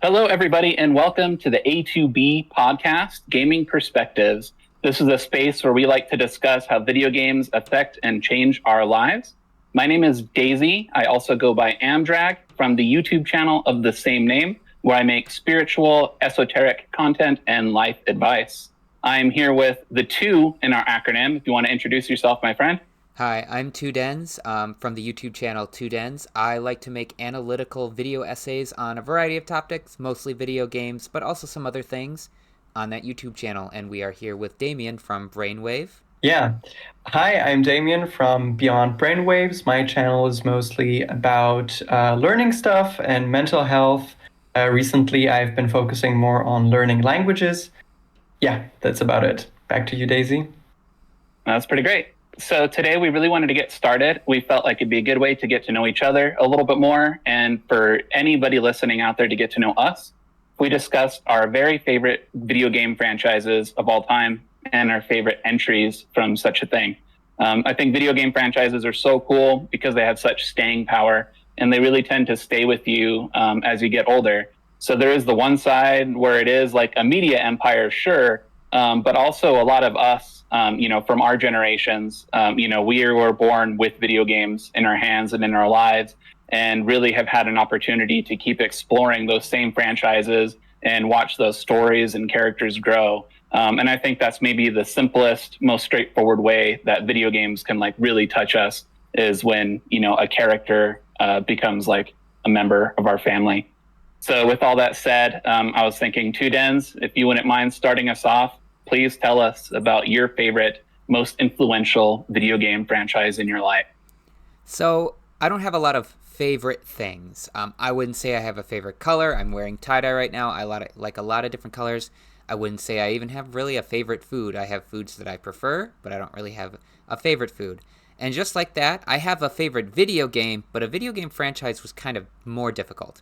Hello, everybody, and welcome to the a2b podcast, Gaming Perspectives. This is a space where we like to discuss how video games affect and change our lives. My name is Daisy. I also go by Amdrag from the YouTube channel of the same name, where I make spiritual, esoteric content and life advice. I'm here with the two in our acronym. If you want to introduce yourself, my friend. Hi, I'm 2Dens from the YouTube channel 2Dens. I like to make analytical video essays on a variety of topics, mostly video games, but also some other things on that YouTube channel. And we are here with Damian from Brainwave. Yeah. Hi, I'm Damian from Beyond Brainwaves. My channel is mostly about learning stuff and mental health. Recently, I've been focusing more on learning languages. Yeah, that's about it. Back to you, Daisy. That's pretty great. So today we really wanted to get started. We felt like it'd be a good way to get to know each other a little bit more, and for anybody listening out there to get to know us. We discussed our very favorite video game franchises of all time and our favorite entries from such a thing. I think video game franchises are so cool because they have such staying power, and they really tend to stay with you as you get older. So there is the one side where it is like a media empire, sure, but also a lot of us, from our generations, we were born with video games in our hands and in our lives, and really have had an opportunity to keep exploring those same franchises and watch those stories and characters grow. And I think that's maybe the simplest, most straightforward way that video games can like really touch us is when, a character becomes like a member of our family. So with all that said, I was thinking, 2Dens, if you wouldn't mind starting us off, please tell us about your favorite, most influential video game franchise in your life. So I don't have a lot of favorite things. I wouldn't say I have a favorite color. I'm wearing tie-dye right now. I like a lot of different colors. I wouldn't say I even have really a favorite food. I have foods that I prefer, but I don't really have a favorite food. And just like that, I have a favorite video game, but a video game franchise was kind of more difficult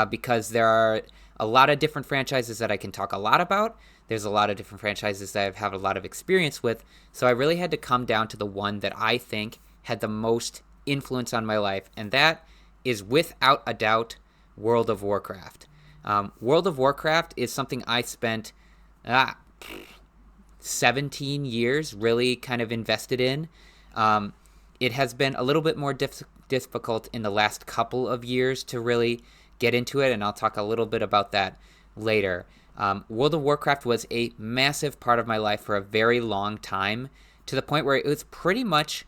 because there are a lot of different franchises that I can talk a lot about. There's a lot of different franchises that I've had a lot of experience with. So I really had to come down to the one that I think had the most influence on my life, and that is without a doubt World of Warcraft. World of Warcraft is something I spent 17 years really kind of invested in. It has been a little bit more difficult in the last couple of years to really get into it, and I'll talk a little bit about that later. World of Warcraft was a massive part of my life for a very long time, to the point where it was pretty much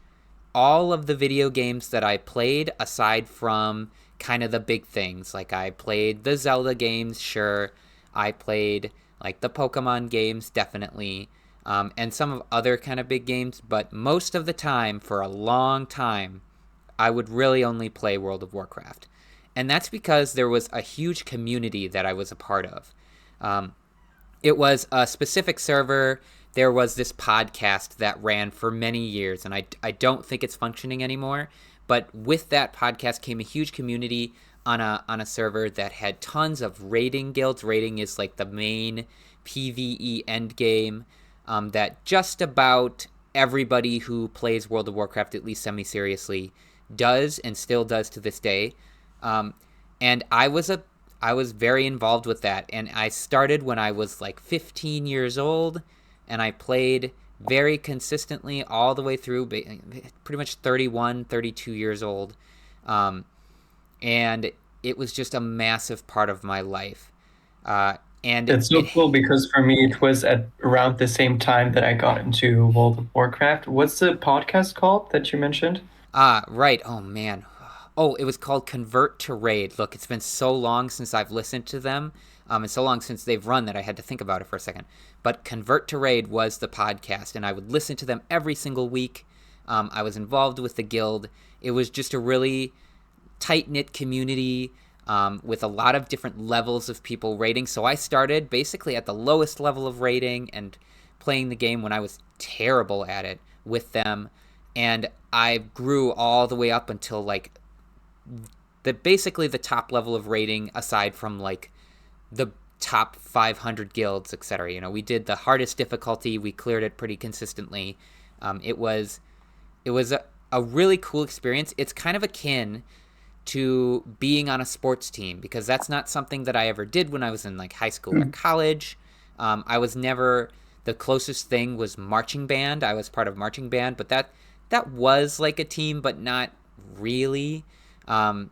all of the video games that I played, aside from kind of the big things. Like I played the Zelda games, sure. I played like the Pokemon games, definitely. And some of other kind of big games. But most of the time, for a long time, I would really only play World of Warcraft. And that's because there was a huge community that I was a part of. It was a specific server. There was this podcast that ran for many years, and I don't think it's functioning anymore. But with that podcast came a huge community on a server that had tons of raiding guilds. Raiding is like the main PvE endgame that just about everybody who plays World of Warcraft, at least semi-seriously, does and still does to this day. And I was very involved with that, and I started when I was like 15 years old, and I played very consistently all the way through, pretty much 31, 32 years old. And it was just a massive part of my life. And It's so cool because for me, it was at around the same time that I got into World of Warcraft. What's the podcast called that you mentioned? Right. Oh, man. Oh, it was called Convert to Raid. Look, it's been so long since I've listened to them, and so long since they've run that I had to think about it for a second. But Convert to Raid was the podcast, and I would listen to them every single week. I was involved with the guild. It was just a really tight-knit community with a lot of different levels of people raiding. So I started basically at the lowest level of raiding and playing the game when I was terrible at it with them. And I grew all the way up until like basically the top level of rating, aside from like the top 500 guilds, etc. We did the hardest difficulty. We cleared it pretty consistently. It was a really cool experience. It's kind of akin to being on a sports team, because that's not something that I ever did when I was in like high school or college. I was never, the closest thing was marching band. I was part of marching band, but that was like a team, but not really. And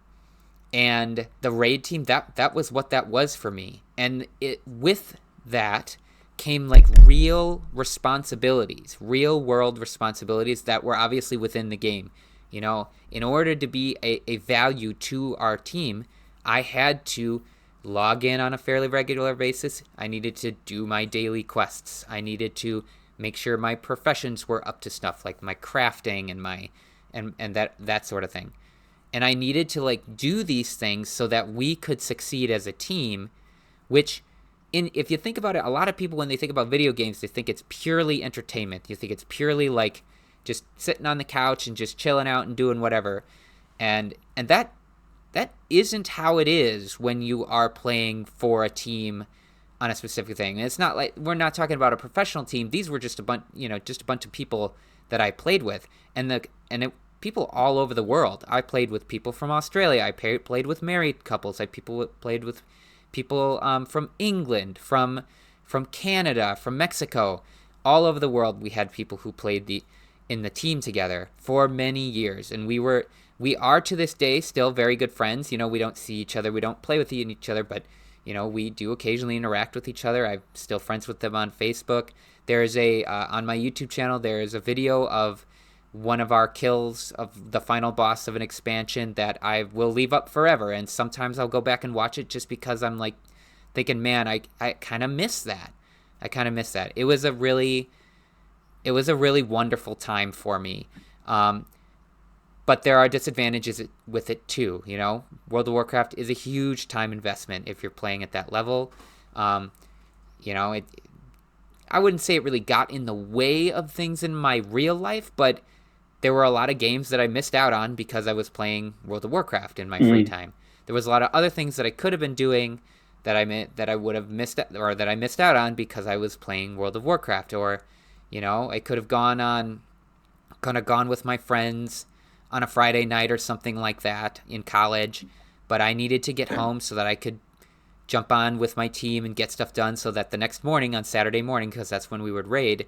the raid team, that was what that was for me. And with that came like real responsibilities, real world responsibilities that were obviously within the game. You know, in order to be a value to our team, I had to log in on a fairly regular basis. I needed to do my daily quests. I needed to make sure my professions were up to snuff, like my crafting and my and that sort of thing. And I needed to like do these things so that we could succeed as a team, which if you think about it, a lot of people, when they think about video games, they think it's purely entertainment. You think it's purely like just sitting on the couch and just chilling out and doing whatever. And that isn't how it is when you are playing for a team on a specific thing. And it's not like, we're not talking about a professional team. These were just a bunch of people that I played with, people all over the world. I played with people from Australia. I played with married couples. I played with people from England, from Canada, from Mexico. All over the world, we had people who played in the team together for many years, and we are to this day still very good friends. You know, we don't see each other, we don't play with each other, but you know, we do occasionally interact with each other. I'm still friends with them on Facebook. There's on my YouTube channel, there is a video of one of our kills of the final boss of an expansion that I will leave up forever. And sometimes I'll go back and watch it just because I'm like thinking, man, I kind of miss that. It was a really wonderful time for me. But there are disadvantages with it too. You know, World of Warcraft is a huge time investment if you're playing at that level. You know, I wouldn't say it really got in the way of things in my real life, but there were a lot of games that I missed out on because I was playing World of Warcraft in my free time. There was a lot of other things that I could have been doing that I would have missed, or that I missed out on because I was playing World of Warcraft. Or, you know, I could have gone with my friends on a Friday night or something like that in college, but I needed to get home so that I could jump on with my team and get stuff done so that the next morning, on Saturday morning, because that's when we would raid,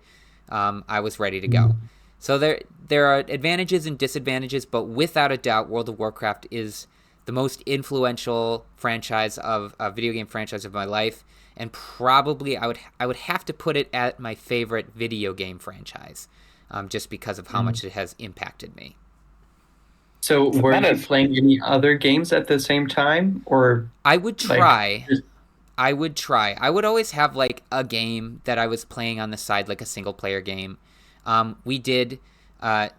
I was ready to go. So there are advantages and disadvantages, but without a doubt, World of Warcraft is the most influential franchise of a video game franchise of my life, and probably I would have to put it at my favorite video game franchise, just because of how much it has impacted me. So were you playing any other games at the same time, or? I would try. I would always have like a game that I was playing on the side, like a single player game. We did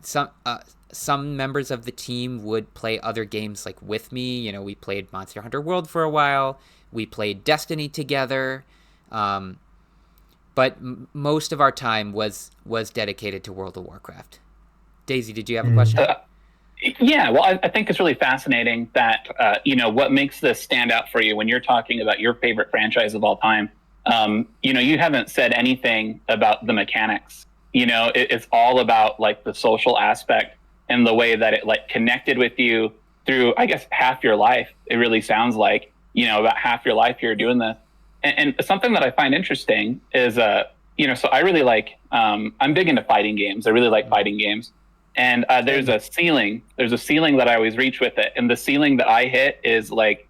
some members of the team would play other games like with me. You know, we played Monster Hunter World for a while. We played Destiny together. But most of our time was dedicated to World of Warcraft. Daisy, did you have a question? Yeah, well, I think it's really fascinating that, you know, what makes this stand out for you when you're talking about your favorite franchise of all time. You know, you haven't said anything about the mechanics. You know, it's all about like the social aspect and the way that it like connected with you through, I guess, half your life. It really sounds like, you know, about half your life you're doing this. And something that I find interesting is, you know, so I really like, I'm big into fighting games. I really like fighting games. And there's a ceiling that I always reach with it. And the ceiling that I hit is like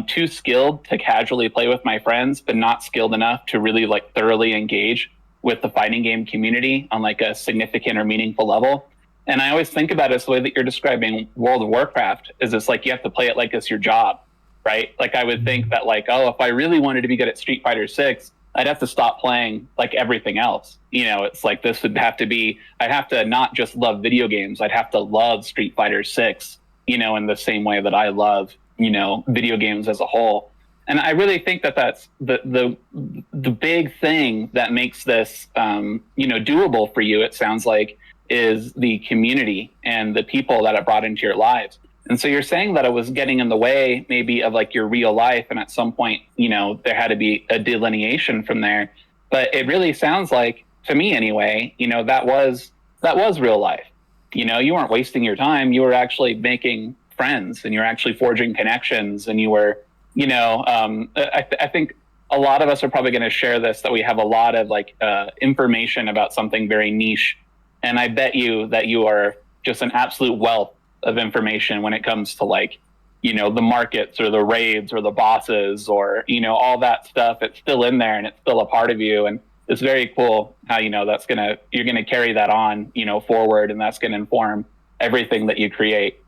too skilled to casually play with my friends, but not skilled enough to really like thoroughly engage with the fighting game community on like a significant or meaningful level. And I always think about it as the way that you're describing World of Warcraft is it's like you have to play it like it's your job, right? Like I would think that like, oh, if I really wanted to be good at Street Fighter 6, I'd have to stop playing like everything else. You know, it's like this would have to be, I'd have to not just love video games, I'd have to love Street Fighter 6, you know, in the same way that I love, you know, video games as a whole. And I really think that that's the big thing that makes this, you know, doable for you, it sounds like, is the community and the people that it brought into your lives. And so you're saying that it was getting in the way maybe of like your real life. And at some point, you know, there had to be a delineation from there. But it really sounds like, to me anyway, you know, that was real life. You know, you weren't wasting your time. You were actually making friends and you're actually forging connections and you were, I think a lot of us are probably going to share this, that we have a lot of like information about something very niche. And I bet you that you are just an absolute wealth of information when it comes to like, the markets or the raids or the bosses or, all that stuff. It's still in there and it's still a part of you. And it's very cool how, you're going to carry that on, forward, and that's going to inform everything that you create.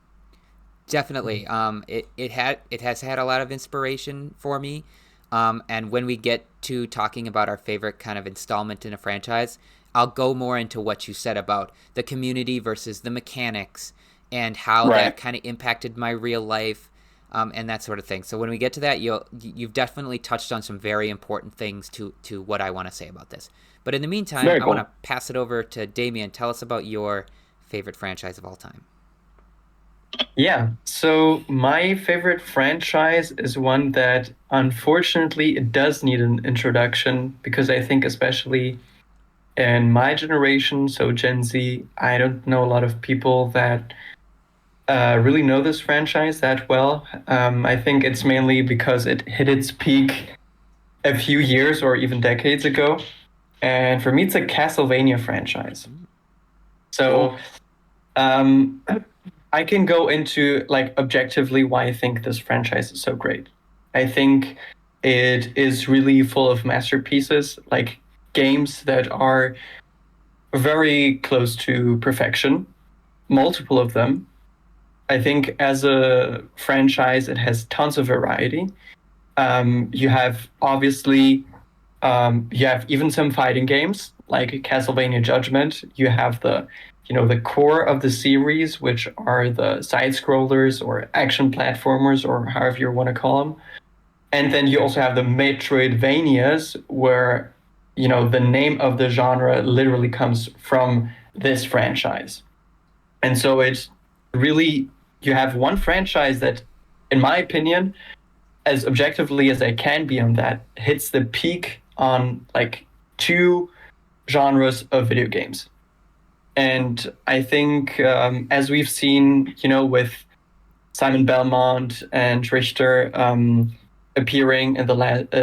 Definitely. It has had a lot of inspiration for me. And when we get to talking about our favorite kind of installment in a franchise, I'll go more into what you said about the community versus the mechanics and how that kind of impacted my real life, and that sort of thing. So when we get to that, you've definitely touched on some very important things to what I want to say about this. But in the meantime, I want to pass it over to Damian. Tell us about your favorite franchise of all time. Yeah, so my favorite franchise is one that unfortunately it does need an introduction, because I think especially in my generation, so Gen Z, I don't know a lot of people that really know this franchise that well. I think it's mainly because it hit its peak a few years or even decades ago. And for me, it's a Castlevania franchise. So I can go into like objectively why I think this franchise is so great. I think it is really full of masterpieces, like games that are very close to perfection, multiple of them. I think as a franchise, it has tons of variety. You have obviously, you have even some fighting games like Castlevania Judgment. You have the core of the series, which are the side scrollers or action platformers or however you want to call them. And then you also have the Metroidvanias, where, the name of the genre literally comes from this franchise. And so it's really, you have one franchise that, in my opinion, as objectively as I can be on that, hits the peak on like two genres of video games. And I think, as we've seen, with Simon Belmont and Richter appearing in the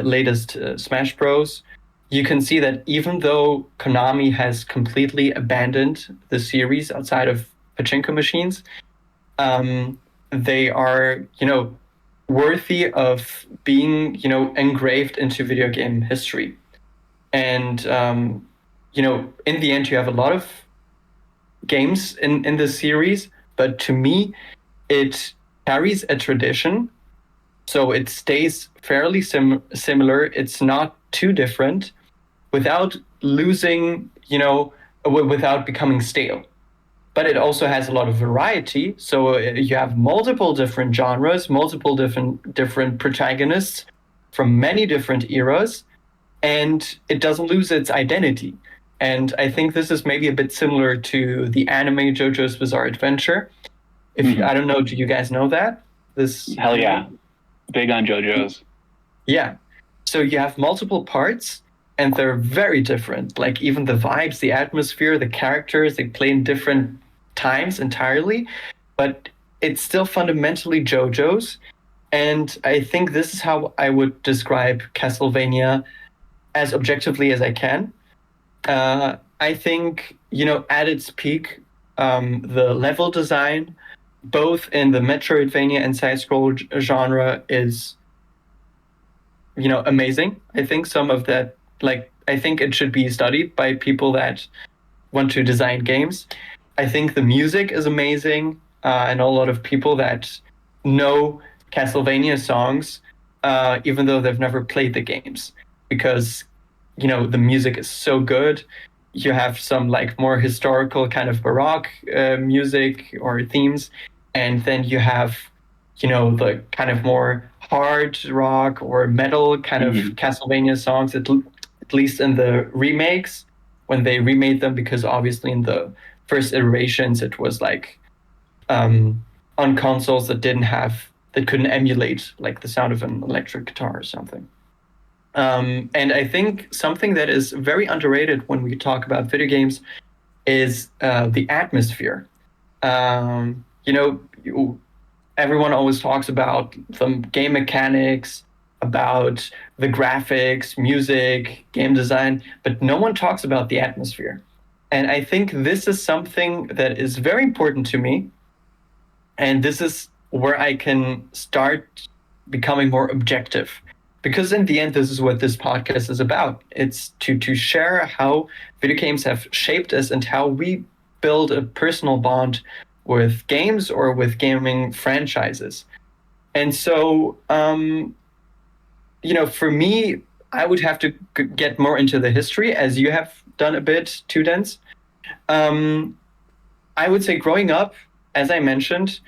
latest Smash Bros., you can see that even though Konami has completely abandoned the series outside of pachinko machines, they are, worthy of being, engraved into video game history. And, in the end, you have a lot of games in this series, but to me, it carries a tradition. So it stays fairly similar. It's not too different without losing, without becoming stale. But it also has a lot of variety. So you have multiple different genres, multiple different protagonists from many different eras, and it doesn't lose its identity. And I think this is maybe a bit similar to the anime JoJo's Bizarre Adventure. I don't know, do you guys know that? Hell yeah. Big on JoJo's. Yeah. So you have multiple parts, and they're very different. Like even the vibes, the atmosphere, the characters, they play in different times entirely, but it's still fundamentally JoJo's. And I think this is how I would describe Castlevania as objectively as I can. I think, at its peak, the level design, both in the Metroidvania and side-scroll genre, is, amazing. I think some of that, I think it should be studied by people that want to design games. I think the music is amazing, and a lot of people that know Castlevania songs, even though they've never played the games, because the music is so good. You have some more historical kind of Baroque music or themes, and then you have the kind of more hard rock or metal kind of Castlevania songs, at least in the remakes when they remade them, because obviously in the first iterations it was on consoles that couldn't emulate the sound of an electric guitar or something. And I think something that is very underrated when we talk about video games is the atmosphere. As everyone always talks about the game mechanics, about the graphics, music, game design, but no one talks about the atmosphere. And I think this is something that is very important to me. And this is where I can start becoming more objective. Because in the end, this is what this podcast is about. It's to share how video games have shaped us and how we build a personal bond with games or with gaming franchises. And so, for me, I would have to get more into the history, as you have done a bit too, Dens. I would say growing up, as I mentioned,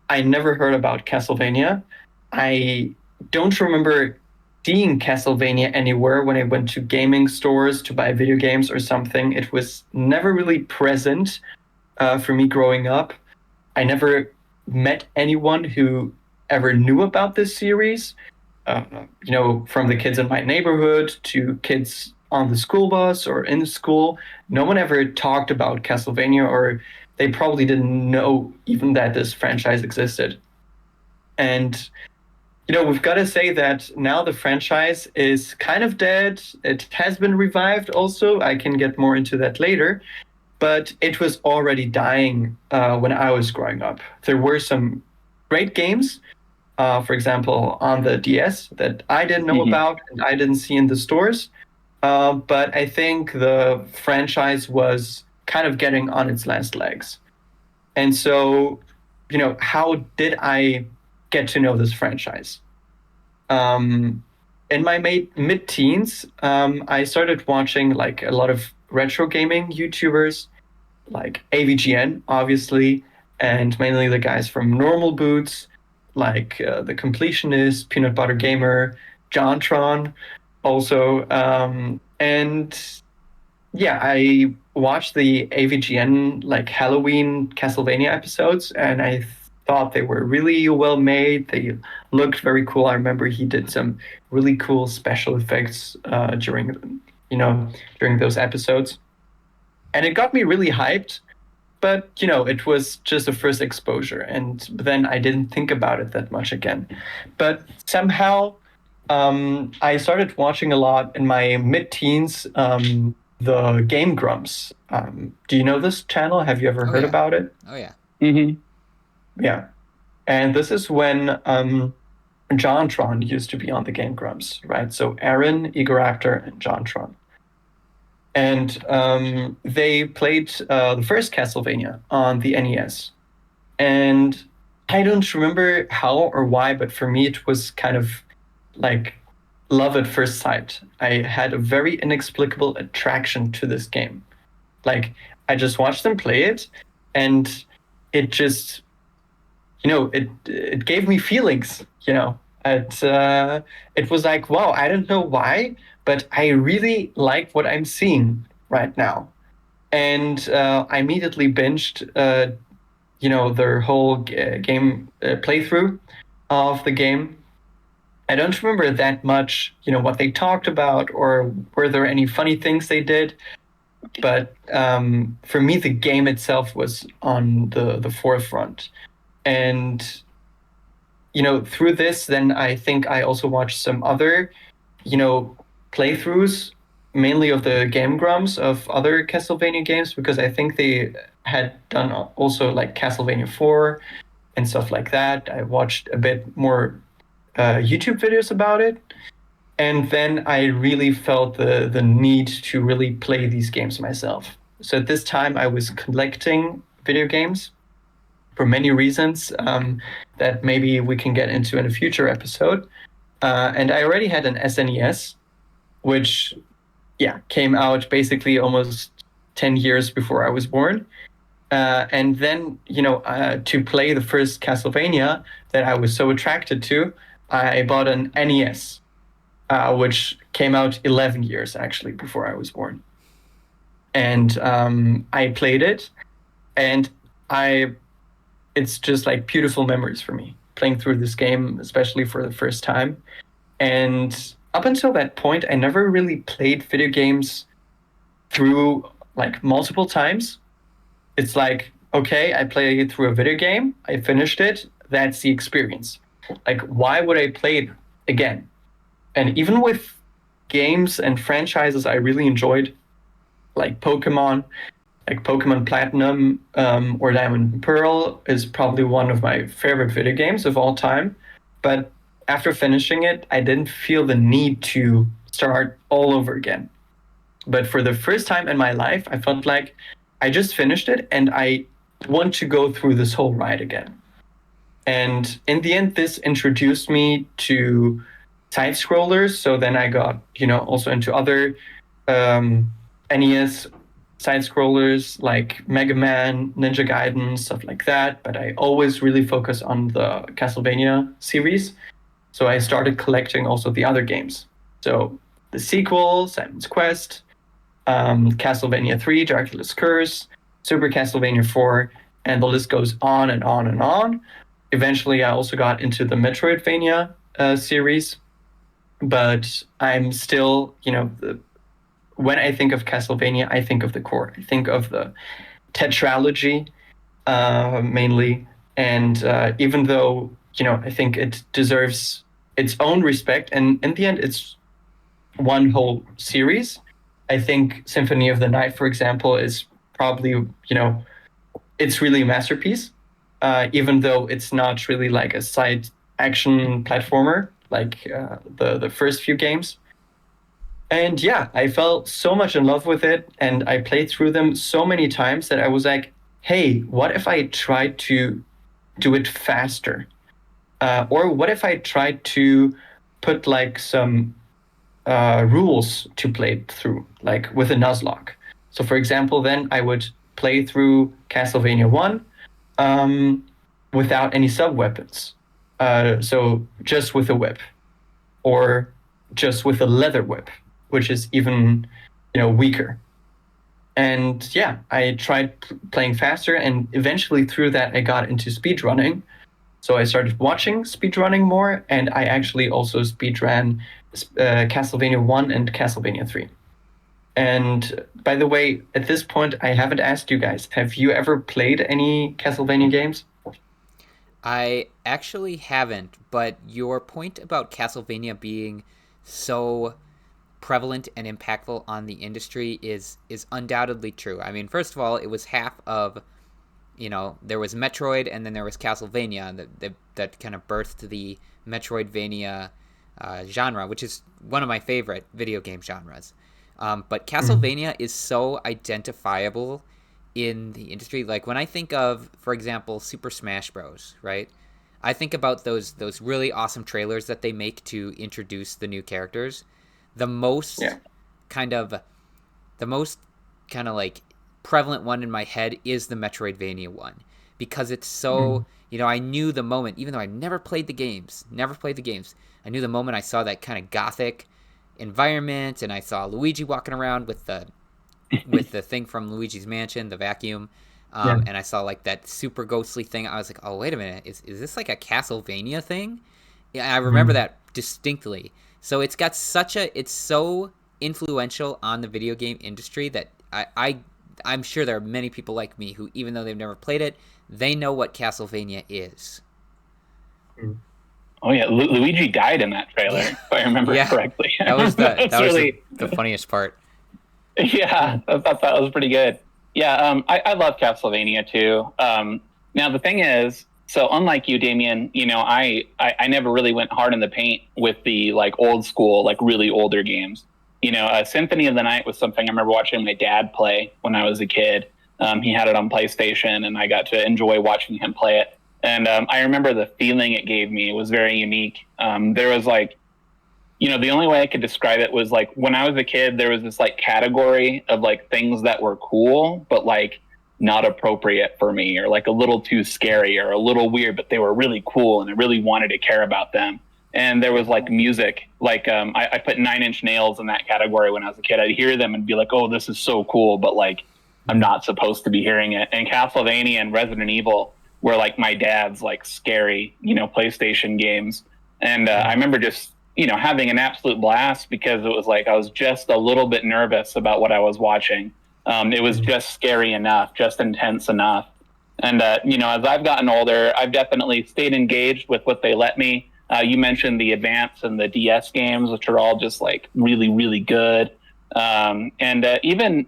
I never heard about Castlevania. I don't remember seeing Castlevania anywhere when I went to gaming stores to buy video games or something. It was never really present for me growing up. I never met anyone who ever knew about this series. From the kids in my neighborhood to kids on the school bus or in school, no one ever talked about Castlevania, or they probably didn't know even that this franchise existed. And we've got to say that now the franchise is kind of dead. It has been revived also. I can get more into that later. But it was already dying when I was growing up. There were some great games, for example, on the DS that I didn't know about and I didn't see in the stores. But I think the franchise was kind of getting on its last legs. And so, how did I get to know this franchise? In my mid-teens, I started watching like a lot of retro gaming YouTubers, like AVGN, obviously, and mainly the guys from Normal Boots, like The Completionist, Peanut Butter Gamer, JonTron, also. And yeah, I watched the AVGN like Halloween Castlevania episodes, and I thought they were really well made. They looked very cool. I remember he did some really cool special effects during those episodes, and it got me really hyped. But it was just a first exposure, and then I didn't think about it that much again. But somehow, I started watching a lot in my mid-teens. The Game Grumps. Do you know this channel? Have you ever heard about it? Oh yeah. Yeah. And this is when JonTron used to be on the Game Grumps, right? So Aaron, Egoraptor, and JonTron. And they played the first Castlevania on the NES. And I don't remember how or why, but for me it was kind of like love at first sight. I had a very inexplicable attraction to this game. Like, I just watched them play it, and it just, it gave me feelings, It was like, wow, I don't know why, but I really like what I'm seeing right now. And I immediately binged, their whole game playthrough of the game. I don't remember that much, what they talked about or were there any funny things they did. But for me, the game itself was on the forefront. And, through this, then I think I also watched some other, playthroughs, mainly of the Game Grumps of other Castlevania games, because I think they had done also like Castlevania 4 and stuff like that. I watched a bit more YouTube videos about it. And then I really felt the need to really play these games myself. So at this time, I was collecting video games for many reasons that maybe we can get into in a future episode. And I already had an SNES, which, came out basically almost 10 years before I was born. And then, to play the first Castlevania that I was so attracted to, I bought an NES, which came out 11 years actually before I was born. And I played it, and it's just like beautiful memories for me playing through this game, especially for the first time. And up until that point, I never really played video games through like multiple times. It's like, okay, I played through a video game, I finished it, that's the experience. Like, why would I play it again? And even with games and franchises I really enjoyed, like Pokemon Platinum, or Diamond and Pearl is probably one of my favorite video games of all time. But after finishing it, I didn't feel the need to start all over again. But for the first time in my life, I felt like I just finished it and I want to go through this whole ride again. And in the end, this introduced me to side scrollers. So then I got, also into other NES side scrollers like Mega Man, Ninja Gaiden, stuff like that. But I always really focus on the Castlevania series. So I started collecting also the other games. So the sequel, Simon's Quest, Castlevania 3, Dracula's Curse, Super Castlevania 4, and the list goes on and on and on. Eventually, I also got into the Metroidvania series, but I'm still, when I think of Castlevania, I think of the core. I think of the tetralogy mainly, and even though, I think it deserves its own respect, and in the end, it's one whole series. I think Symphony of the Night, for example, is probably, it's really a masterpiece, even though it's not really like a side action platformer like the first few games. And yeah, I fell so much in love with it, and I played through them so many times that I was like, hey, what if I tried to do it faster? Or what if I tried to put like some rules to play it through, like with a Nuzlocke. So for example, then I would play through Castlevania 1 without any sub-weapons. So just with a whip, or just with a leather whip, which is even, weaker. And yeah, I tried playing faster, and eventually through that I got into speedrunning. So I started watching speedrunning more, and I actually also speedran Castlevania 1 and Castlevania 3. And by the way, at this point, I haven't asked you guys, have you ever played any Castlevania games? I actually haven't, but your point about Castlevania being so prevalent and impactful on the industry is undoubtedly true. I mean, first of all, it was half of, there was Metroid and then there was Castlevania that kind of birthed the Metroidvania genre, which is one of my favorite video game genres. But Castlevania is so identifiable in the industry. Like when I think of, for example, Super Smash Bros., right? I think about those really awesome trailers that they make to introduce the new characters. The most kind of like prevalent one in my head is the Metroidvania one, because it's so, I knew the moment, even though I never played the games, I knew the moment I saw that kind of gothic environment, and I saw Luigi walking around with the thing from Luigi's Mansion, the vacuum, and I saw like that super ghostly thing. I was like, oh, wait a minute, is this like a Castlevania thing? Yeah, I remember that distinctly. So it's got it's so influential on the video game industry that I'm sure there are many people like me who, even though they've never played it, they know what Castlevania is. Oh yeah, Luigi died in that trailer, if I remember correctly. That was the funniest part. Yeah, I thought that was pretty good. Yeah, I love Castlevania too. Now the thing is, so unlike you, Damian, I never really went hard in the paint with the like old school, like really older games. Symphony of the Night was something I remember watching my dad play when I was a kid. He had it on PlayStation, and I got to enjoy watching him play it. And I remember the feeling it gave me. It was very unique. There was like, the only way I could describe it was like when I was a kid, there was this like category of like things that were cool, but like not appropriate for me, or like a little too scary or a little weird, but they were really cool and I really wanted to care about them. And there was like music, like I put Nine Inch Nails in that category when I was a kid. I'd hear them and be like, oh, this is so cool, but like I'm not supposed to be hearing it. And Castlevania and Resident Evil were like my dad's like scary, PlayStation games. And I remember just, having an absolute blast, because it was like I was just a little bit nervous about what I was watching. It was just scary enough, just intense enough. And as I've gotten older, I've definitely stayed engaged with what they let me. You mentioned the Advance and the DS games, which are all just like really, really good. And even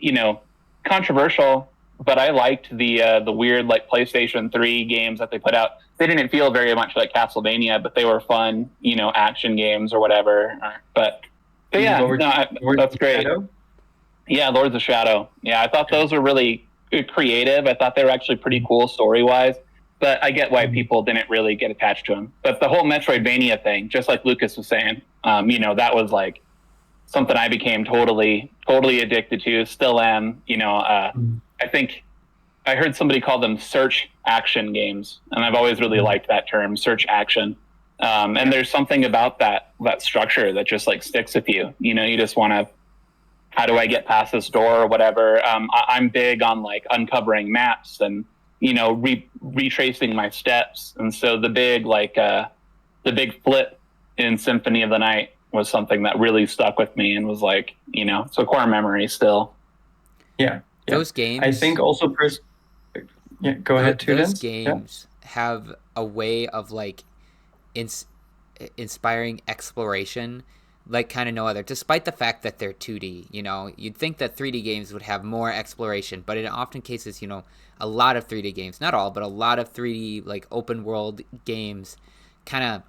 controversial, but I liked the weird like PlayStation 3 games that they put out. They didn't feel very much like Castlevania, but they were fun, action games or whatever. But yeah, that's great. Shadow? Yeah, Lords of Shadow. Yeah, I thought those were really creative. I thought they were actually pretty cool story wise. But I get why people didn't really get attached to them. But the whole Metroidvania thing, just like Lucas was saying, that was like something I became totally addicted to. Still am. I think I heard somebody call them search action games, and I've always really liked that term, search action. And there's something about that structure that just like sticks with you. You just want to, how do I get past this door or whatever? I'm big on like uncovering maps and retracing my steps. And so the big flip in Symphony of the Night was something that really stuck with me and was like, it's a core memory still. Yeah. Those games. I think also go ahead, those games have a way of like inspiring exploration like kind of no other, despite the fact that they're 2D. You'd think that 3D games would have more exploration, but in often cases, a lot of 3D games, not all, but a lot of 3D like open world games kind of,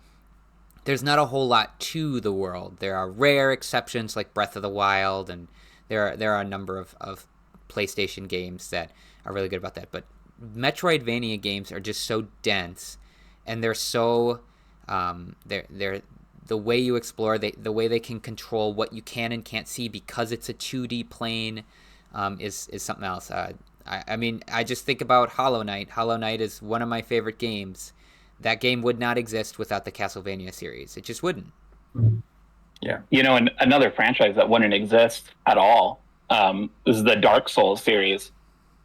there's not a whole lot to the world. There are rare exceptions like Breath of the Wild, and there are a number of PlayStation games that are really good about that. But Metroidvania games are just so dense, and they're so they're the way you explore, the way they can control what you can and can't see because it's a 2D plane is something else. I just think about Hollow Knight. Hollow Knight is one of my favorite games. That game would not exist without the Castlevania series. It just wouldn't. Yeah. And another franchise that wouldn't exist at all is the Dark Souls series,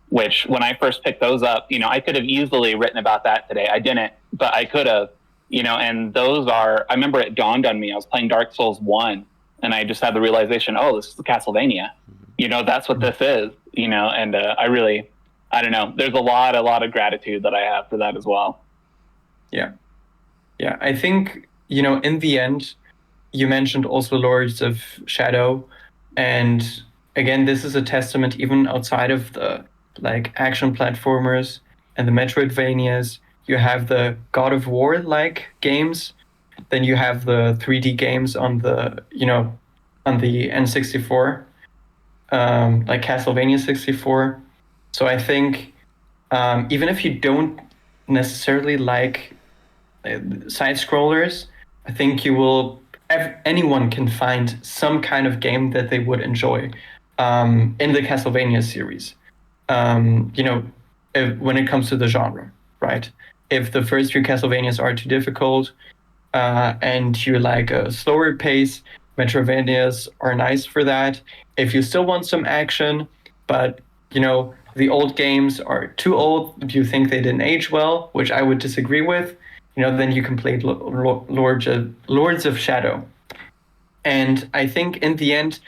which when I first picked those up, I could have easily written about that today. I didn't, but I could have. And those are, I remember it dawned on me. I was playing Dark Souls 1, and I just had the realization, oh, this is the Castlevania. That's what this is, and I don't know. There's a lot of gratitude that I have for that as well. Yeah. Yeah. I think, in the end, you mentioned also Lords of Shadow. And again, this is a testament even outside of the like action platformers and the Metroidvanias. You have the God of War like games, then you have the 3D games on the N64, like Castlevania 64. So I think even if you don't necessarily like side scrollers, I think anyone can find some kind of game that they would enjoy in the Castlevania series. When it comes to the genre, right? If the first few Castlevanias are too difficult and you like a slower pace, Metroidvanias are nice for that. If you still want some action, but the old games are too old, do you think they didn't age well, which I would disagree with, then you can play Lords of Shadow. And I think in the end,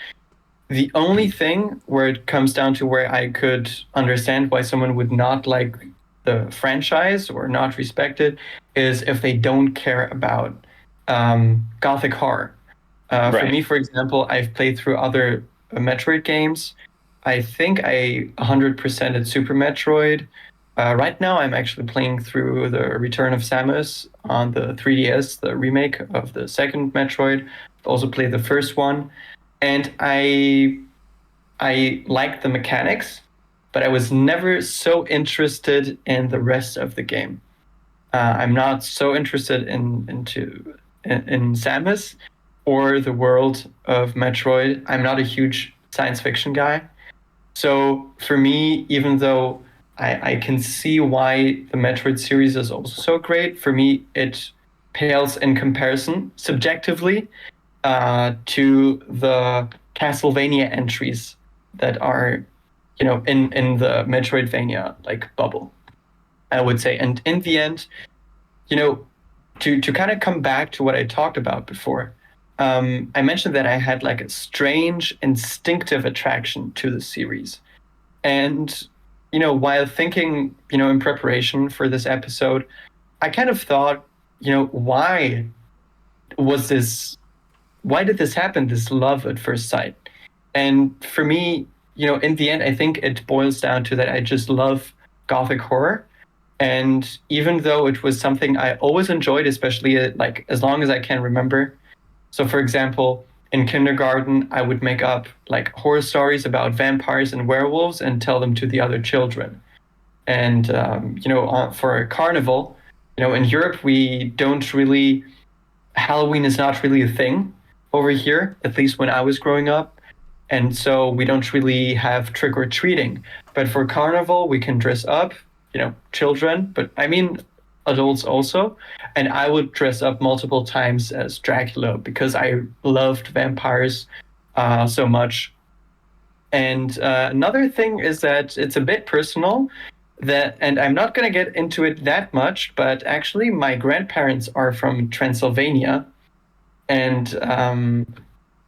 the only thing where it comes down to where I could understand why someone would not like the franchise or not respect it is if they don't care about Gothic horror. Right. For me, for example, I've played through other Metroid games. I think I 100%ed Super Metroid. Right now, I'm actually playing through the Return of Samus on the 3DS, the remake of the second Metroid. I've also played the first one, and I liked the mechanics, but I was never so interested in the rest of the game. I'm not so interested in Samus or the world of Metroid. I'm not a huge science fiction guy. So for me, even though I can see why the Metroid series is also so great, for me, it pales in comparison, subjectively, to the Castlevania entries that are, in the Metroidvania like bubble, I would say. And in the end, to kind of come back to what I talked about before, I mentioned that I had like a strange instinctive attraction to the series. And, while thinking, in preparation for this episode, I kind of thought, was this, why did this happen, this love at first sight? And for me, in the end, I think it boils down to that I just love Gothic horror. And even though it was something I always enjoyed, especially like as long as I can remember. So, for example, in kindergarten, I would make up like horror stories about vampires and werewolves and tell them to the other children. And, for a carnival, in Europe, we don't really, Halloween is not really a thing over here, at least when I was growing up. And so we don't really have trick or treating. But for carnival, we can dress up, children, but I mean, adults also. And I would dress up multiple times as Dracula because I loved vampires so much. And another thing is that it's a bit personal and I'm not going to get into it that much, but actually my grandparents are from Transylvania. And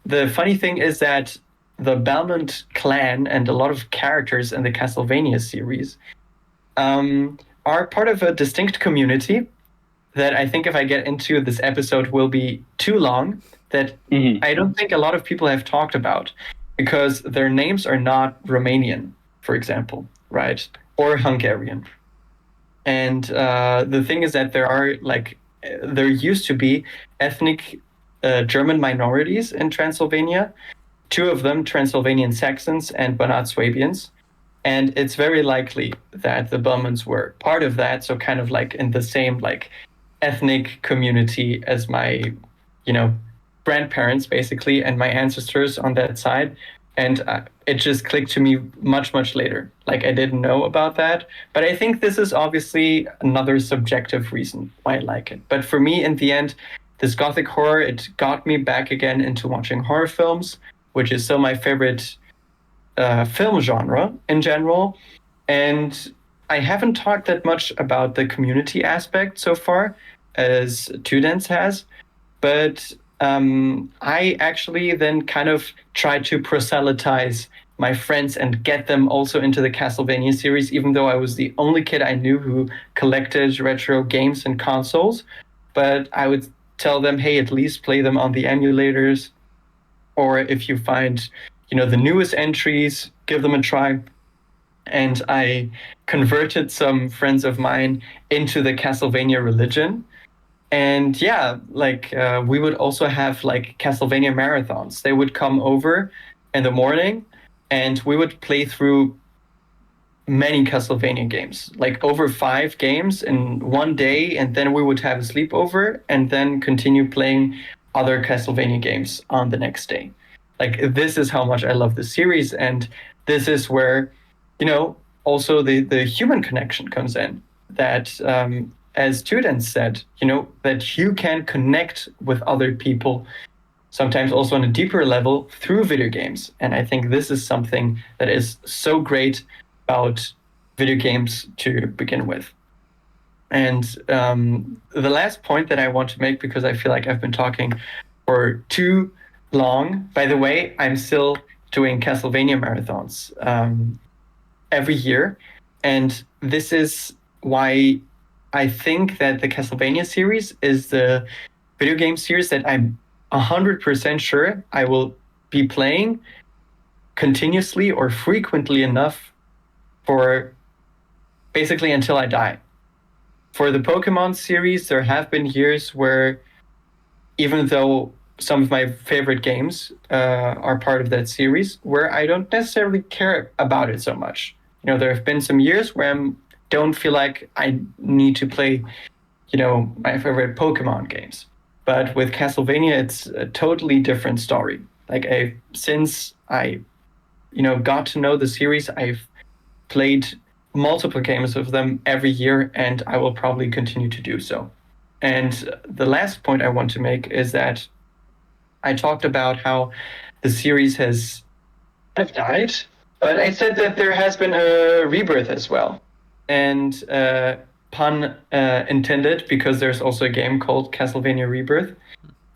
the funny thing is that the Belmont clan and a lot of characters in the Castlevania series are part of a distinct community that I think if I get into this episode will be too long, that I don't think a lot of people have talked about because their names are not Romanian, for example, right? Or Hungarian. And the thing is that there used to be ethnic German minorities in Transylvania, two of them Transylvanian Saxons and Banat Swabians. And it's very likely that the Belmonts were part of that, so kind of like in the same like ethnic community as my, grandparents basically, and my ancestors on that side. And it just clicked to me much, much later. Like I didn't know about that. But I think this is obviously another subjective reason why I like it. But for me, in the end, this Gothic horror, it got me back again into watching horror films, which is still my favorite film genre in general. And I haven't talked that much about the community aspect so far as Tudens has, but I actually then kind of tried to proselytize my friends and get them also into the Castlevania series, even though I was the only kid I knew who collected retro games and consoles. But I would tell them, hey, at least play them on the emulators. Or if you find, the newest entries, give them a try. And I converted some friends of mine into the Castlevania religion. And yeah, we would also have like Castlevania marathons. They would come over in the morning and we would play through many Castlevania games, like over 5 games in one day. And then we would have a sleepover and then continue playing other Castlevania games on the next day. Like, this is how much I love the series. And this is where, also the human connection comes in. That, as Tudens said, that you can connect with other people, sometimes also on a deeper level through video games. And I think this is something that is so great about video games to begin with. And the last point that I want to make, because I feel like I've been talking for too long. By the way, I'm still doing Castlevania marathons every year. And this is why I think that the Castlevania series is the video game series that I'm 100% sure I will be playing continuously or frequently enough for basically until I die. For the Pokemon series, there have been years where, even though some of my favorite games are part of that series, where I don't necessarily care about it so much. There have been some years where I don't feel like I need to play, my favorite Pokemon games. But with Castlevania, it's a totally different story. Since I got to know the series, I've played multiple games of them every year, and I will probably continue to do so. And the last point I want to make is that I talked about how the series has died, but I said that there has been a rebirth as well. And pun intended, because there's also a game called Castlevania Rebirth.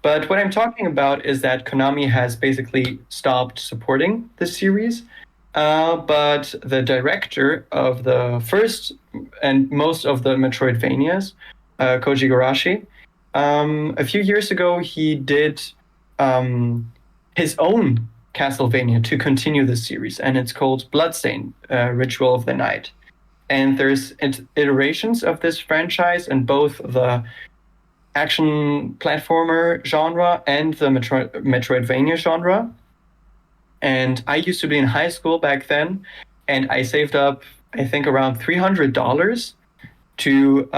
But what I'm talking about is that Konami has basically stopped supporting the series. but the director of the first and most of the Metroidvanias, Koji Igarashi, a few years ago he did his own Castlevania to continue the series, and it's called Bloodstain, Ritual of the Night. And there's iterations of this franchise in both the action platformer genre and the Metroidvania genre. And I used to be in high school back then, and I saved up, I think, around $300 to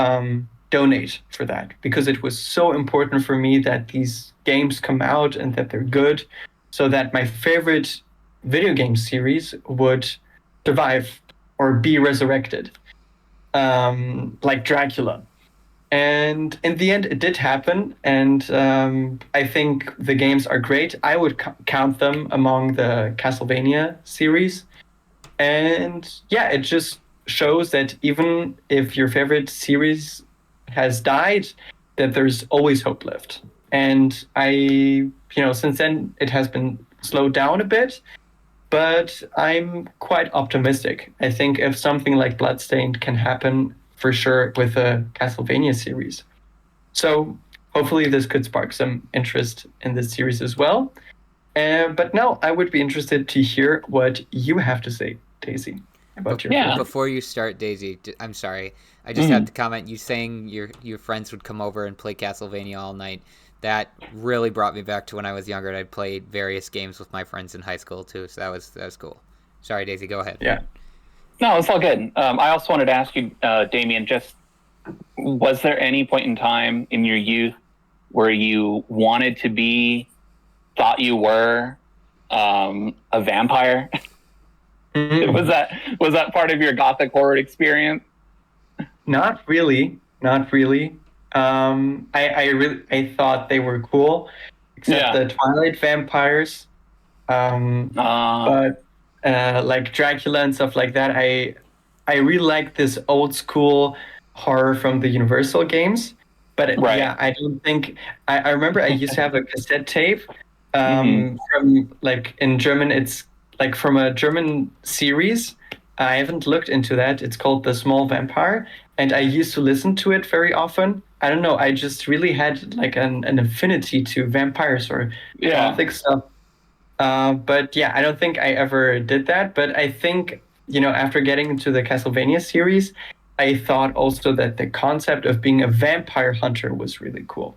donate for that, because it was so important for me that these games come out and that they're good, so that my favorite video game series would survive or be resurrected, like Dracula. And in the end, it did happen. And I think the games are great. I would count them among the Castlevania series. And yeah, it just shows that even if your favorite series has died, that there's always hope left. And since then, it has been slowed down a bit. But I'm quite optimistic. I think if something like Bloodstained can happen, for sure, with the Castlevania series. So hopefully this could spark some interest in this series as well. But now I would be interested to hear what you have to say, Daisy, about your Yeah. Before you start, Daisy, I'm sorry. I just had to comment. You saying your friends would come over and play Castlevania all night. That really brought me back to when I was younger, and I played various games with my friends in high school too. So that was cool. Sorry, Daisy, go ahead. Yeah. No, it's all good. I also wanted to ask you, Damian, just was there any point in time in your youth where you wanted to be, thought you were a vampire? Mm-hmm. Was that part of your gothic horror experience? Not really. I thought they were cool, except the Twilight vampires. But like Dracula and stuff like that, I really like this old school horror from the Universal games. But yeah, I don't think I remember I used to have a cassette tape from, like, in German, it's like from a German series. I haven't looked into that. It's called The Small Vampire, and I used to listen to it very often. I don't know. I just really had like an affinity to vampires or gothic stuff. But yeah, I don't think I ever did that. But I think, after getting into the Castlevania series, I thought also that the concept of being a vampire hunter was really cool.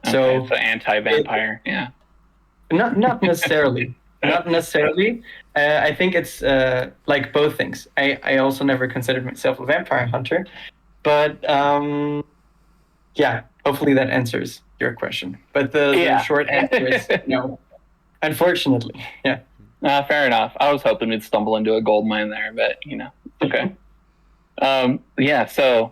Okay, so anti-vampire, yeah. Not necessarily. Not necessarily. I think it's like both things. I also never considered myself a vampire hunter. But yeah, hopefully that answers your question. But the short answer is no. Unfortunately, yeah. Fair enough. I was hoping we'd stumble into a gold mine there, but okay. Yeah. So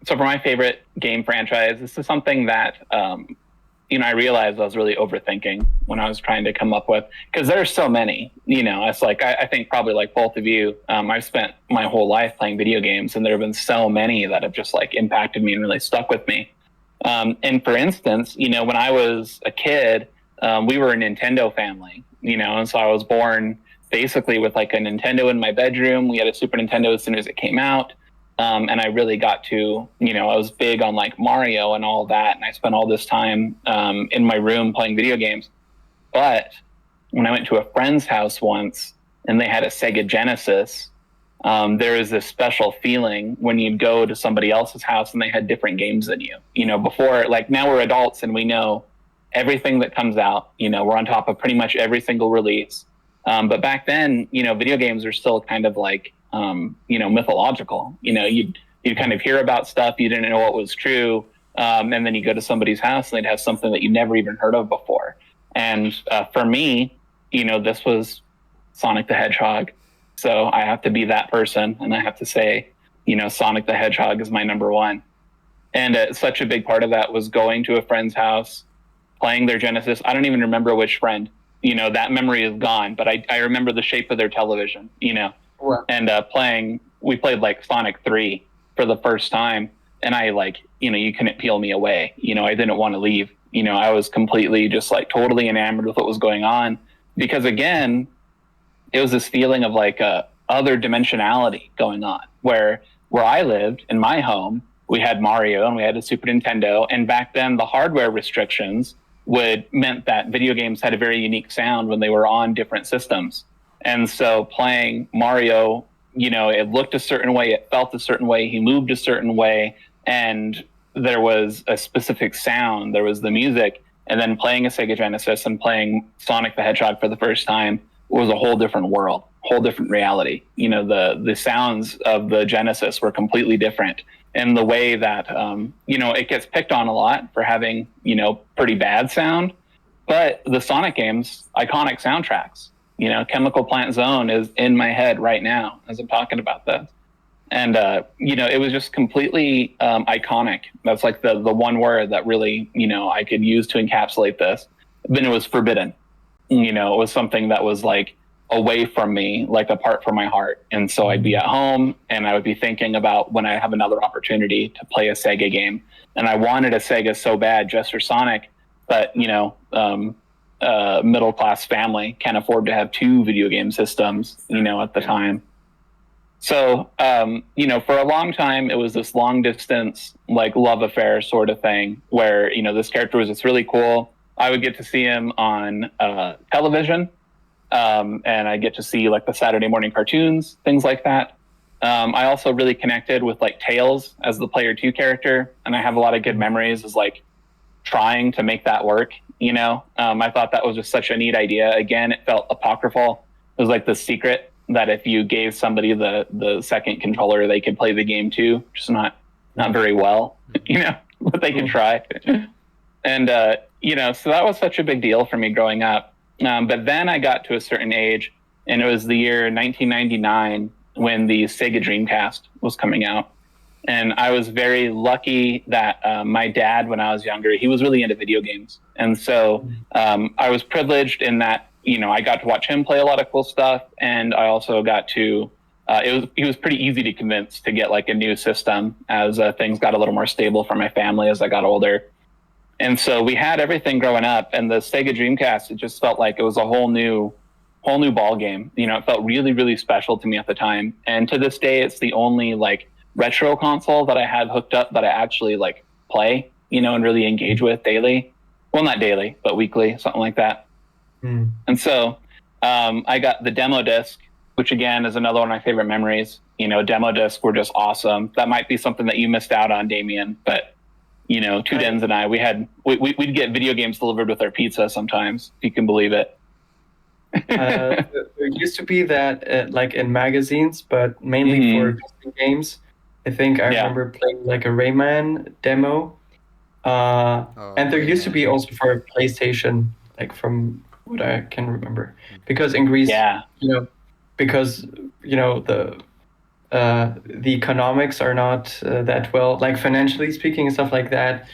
for my favorite game franchise, this is something that I realized I was really overthinking when I was trying to come up with, because there's so many. It's like I think probably like both of you, I've spent my whole life playing video games, and there have been so many that have just like impacted me and really stuck with me. And for instance, when I was a kid, we were a Nintendo family, and so I was born basically with like a Nintendo in my bedroom. We had a Super Nintendo as soon as it came out. And I really got to, I was big on like Mario and all that. And I spent all this time in my room playing video games. But when I went to a friend's house once and they had a Sega Genesis, there was this special feeling when you'd go to somebody else's house and they had different games than you. Before, like, now we're adults and we know everything that comes out. We're on top of pretty much every single release. But back then, video games are still kind of like, mythological. You'd kind of hear about stuff, you didn't know what was true, and then you go to somebody's house and they'd have something that you never even heard of before. And for me, this was Sonic the Hedgehog. So I have to be that person, and I have to say, Sonic the Hedgehog is my number one. And such a big part of that was going to a friend's house, playing their Genesis. I don't even remember which friend. That memory is gone, but I remember the shape of their television. Wow. And we played like Sonic 3 for the first time, and I like, you couldn't peel me away. I didn't want to leave. I was completely just like totally enamored with what was going on, because again, it was this feeling of like a other dimensionality going on where I lived in my home, we had Mario and we had a Super Nintendo. And back then the hardware restrictions meant that video games had a very unique sound when they were on different systems. And so playing Mario, it looked a certain way, it felt a certain way, he moved a certain way, and there was a specific sound, there was the music. And then playing a Sega Genesis and playing Sonic the Hedgehog for the first time was a whole different world, whole different reality. The sounds of the Genesis were completely different in the way that, it gets picked on a lot for having, pretty bad sound. But the Sonic games, iconic soundtracks, Chemical Plant Zone is in my head right now as I'm talking about this. And, it was just completely iconic. That's like the one word that really, I could use to encapsulate this. Then it was forbidden. It was something that was like away from me, like apart from my heart. And so I'd be at home and I would be thinking about when I have another opportunity to play a Sega game. And I wanted a Sega so bad just for Sonic, but, middle-class family can't afford to have 2 video game systems, at the time. So, for a long time, it was this long distance, like love affair sort of thing where, this character was just really cool. I would get to see him on television, and I get to see like the Saturday morning cartoons, things like that. I also really connected with like Tails as the player 2 character. And I have a lot of good memories as like trying to make that work. I thought that was just such a neat idea. Again, it felt apocryphal. It was like the secret that if you gave somebody the second controller, they could play the game too, just not very well, but they can try. And, so that was such a big deal for me growing up. But then I got to a certain age, and it was the year 1999 when the Sega Dreamcast was coming out. And I was very lucky that my dad, when I was younger, he was really into video games. And so I was privileged in that, I got to watch him play a lot of cool stuff. And I also got to, he was pretty easy to convince to get like a new system as things got a little more stable for my family as I got older. And so we had everything growing up, and the Sega Dreamcast, it just felt like it was a whole new ball game. It felt really, really special to me at the time. And to this day, it's the only like retro console that I have hooked up that I actually like play, and really engage with daily. Well, not daily, but weekly, something like that. And so I got the demo disc, which again is another one of my favorite memories. Demo discs were just awesome. That might be something that you missed out on, Damian, but Two Dens and I, we'd get video games delivered with our pizza sometimes, if you can believe it. There used to be that like in magazines, but mainly for custom games. I think I remember playing like a Rayman demo. And there used to be also for PlayStation, like from what I can remember. Because in Greece, because the economics are not that well, like financially speaking and stuff like that.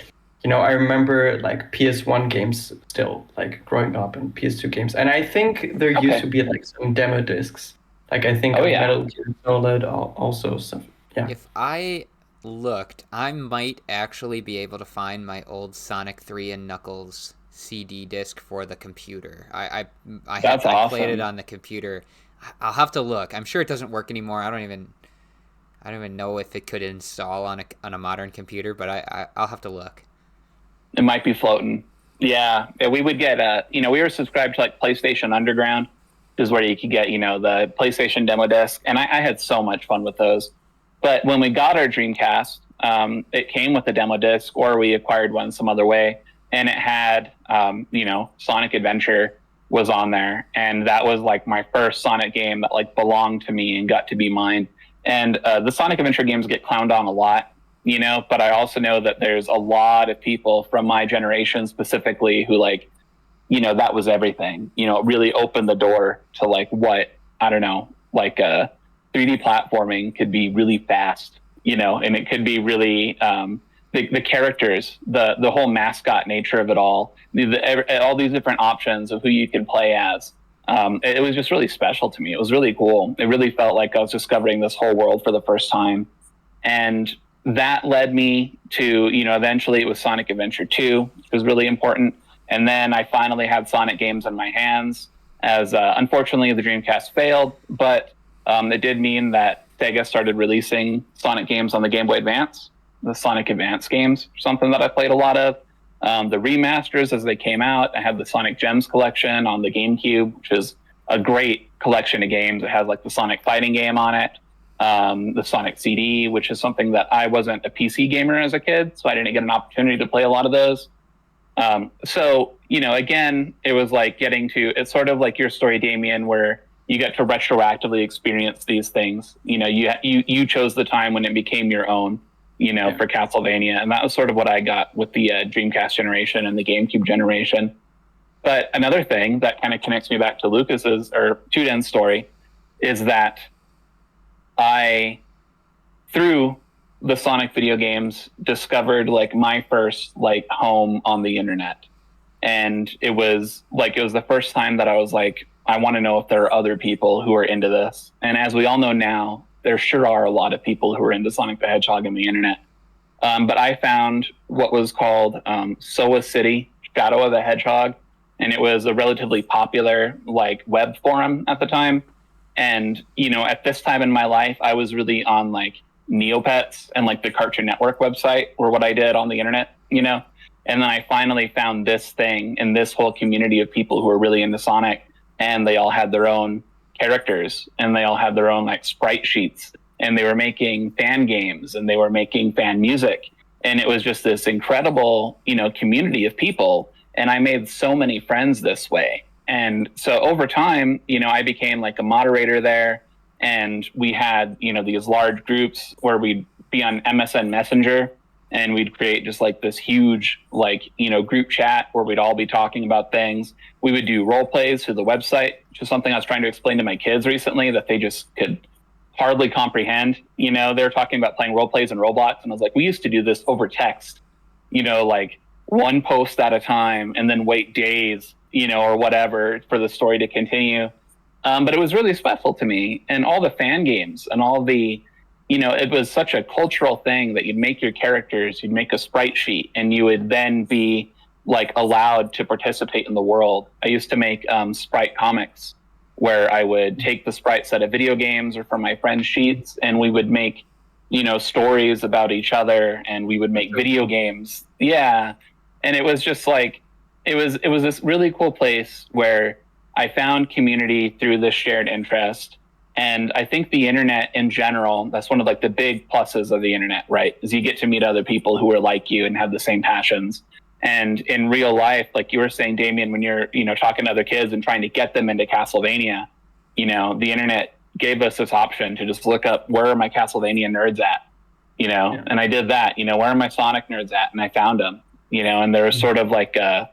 I remember like PS1 games still, like growing up, and PS2 games. And I think there used to be like some demo discs. Like I think of Metal Gear Solid also stuff. Yeah. If I looked, I might actually be able to find my old Sonic 3 and Knuckles CD disc for the computer. I played it on the computer. I'll have to look. I'm sure it doesn't work anymore. I don't even know if it could install on a modern computer, but I'll have to look. It might be floating. Yeah, we would get we were subscribed to like PlayStation Underground, is where you could get the PlayStation demo disc, and I had so much fun with those. But when we got our Dreamcast, it came with a demo disc, or we acquired one some other way, and it had Sonic Adventure was on there, and that was like my first Sonic game that like belonged to me and got to be mine. And the Sonic Adventure games get clowned on a lot, but I also know that there's a lot of people from my generation specifically who like, that was everything. It really opened the door to like what, I don't know, like 3D platforming could be really fast, and it could be really the characters, the whole mascot nature of it all these different options of who you can play as. It was just really special to me. It was really cool. It really felt like I was discovering this whole world for the first time. And that led me to, eventually it was Sonic Adventure 2, which was really important. And then I finally had Sonic games in my hands. as unfortunately the Dreamcast failed, but it did mean that Sega started releasing Sonic games on the Game Boy Advance. The Sonic Advance games, something that I played a lot of. The remasters as they came out, I had the Sonic Gems collection on the GameCube, which is a great collection of games. It has like the Sonic fighting game on it, the Sonic CD, which is something that I wasn't a PC gamer as a kid, so I didn't get an opportunity to play a lot of those. So, again, it was like it's sort of like your story, Damian, where you get to retroactively experience these things. You chose the time when it became your own, for Castlevania. And that was sort of what I got with the Dreamcast generation and the GameCube generation. But another thing that kind of connects me back to Lucas's or Tuden's story is that I, through the Sonic video games, discovered like my first like home on the internet. And it was the first time that I was like, I want to know if there are other people who are into this. And as we all know now, there sure are a lot of people who are into Sonic the Hedgehog on the internet. But I found what was called Soa City, Shadow of the Hedgehog. And it was a relatively popular like web forum at the time. And, at this time in my life, I was really on like Neopets and like the Cartoon Network website were what I did on the internet, And then I finally found this thing and this whole community of people who were really into Sonic, and they all had their own characters and they all had their own like sprite sheets, and they were making fan games and they were making fan music. And it was just this incredible, community of people. And I made so many friends this way. And so over time, I became like a moderator there. And we had, these large groups where we'd be on MSN Messenger, and we'd create just like this huge, like, group chat where we'd all be talking about things. We would do role plays through the website, which is something I was trying to explain to my kids recently that they just could hardly comprehend. They were talking about playing role plays in Roblox. And I was like, we used to do this over text, like one post at a time, and then wait days, or whatever for the story to continue. But it was really special to me, and all the fan games and all the, it was such a cultural thing that you'd make your characters, you'd make a sprite sheet, and you would then be like allowed to participate in the world. I used to make sprite comics where I would take the sprite set of video games or from my friends' sheets, and we would make, stories about each other, and we would make video games. Yeah. And it was just like, it was this really cool place where I found community through this shared interest. And I think the internet in general, that's one of like the big pluses of the internet, right? Is you get to meet other people who are like you and have the same passions. And in real life, like you were saying, Damian, when you're, talking to other kids and trying to get them into Castlevania, the internet gave us this option to just look up, where are my Castlevania nerds at? And I did that, where are my Sonic nerds at? And I found them, and there was sort of like a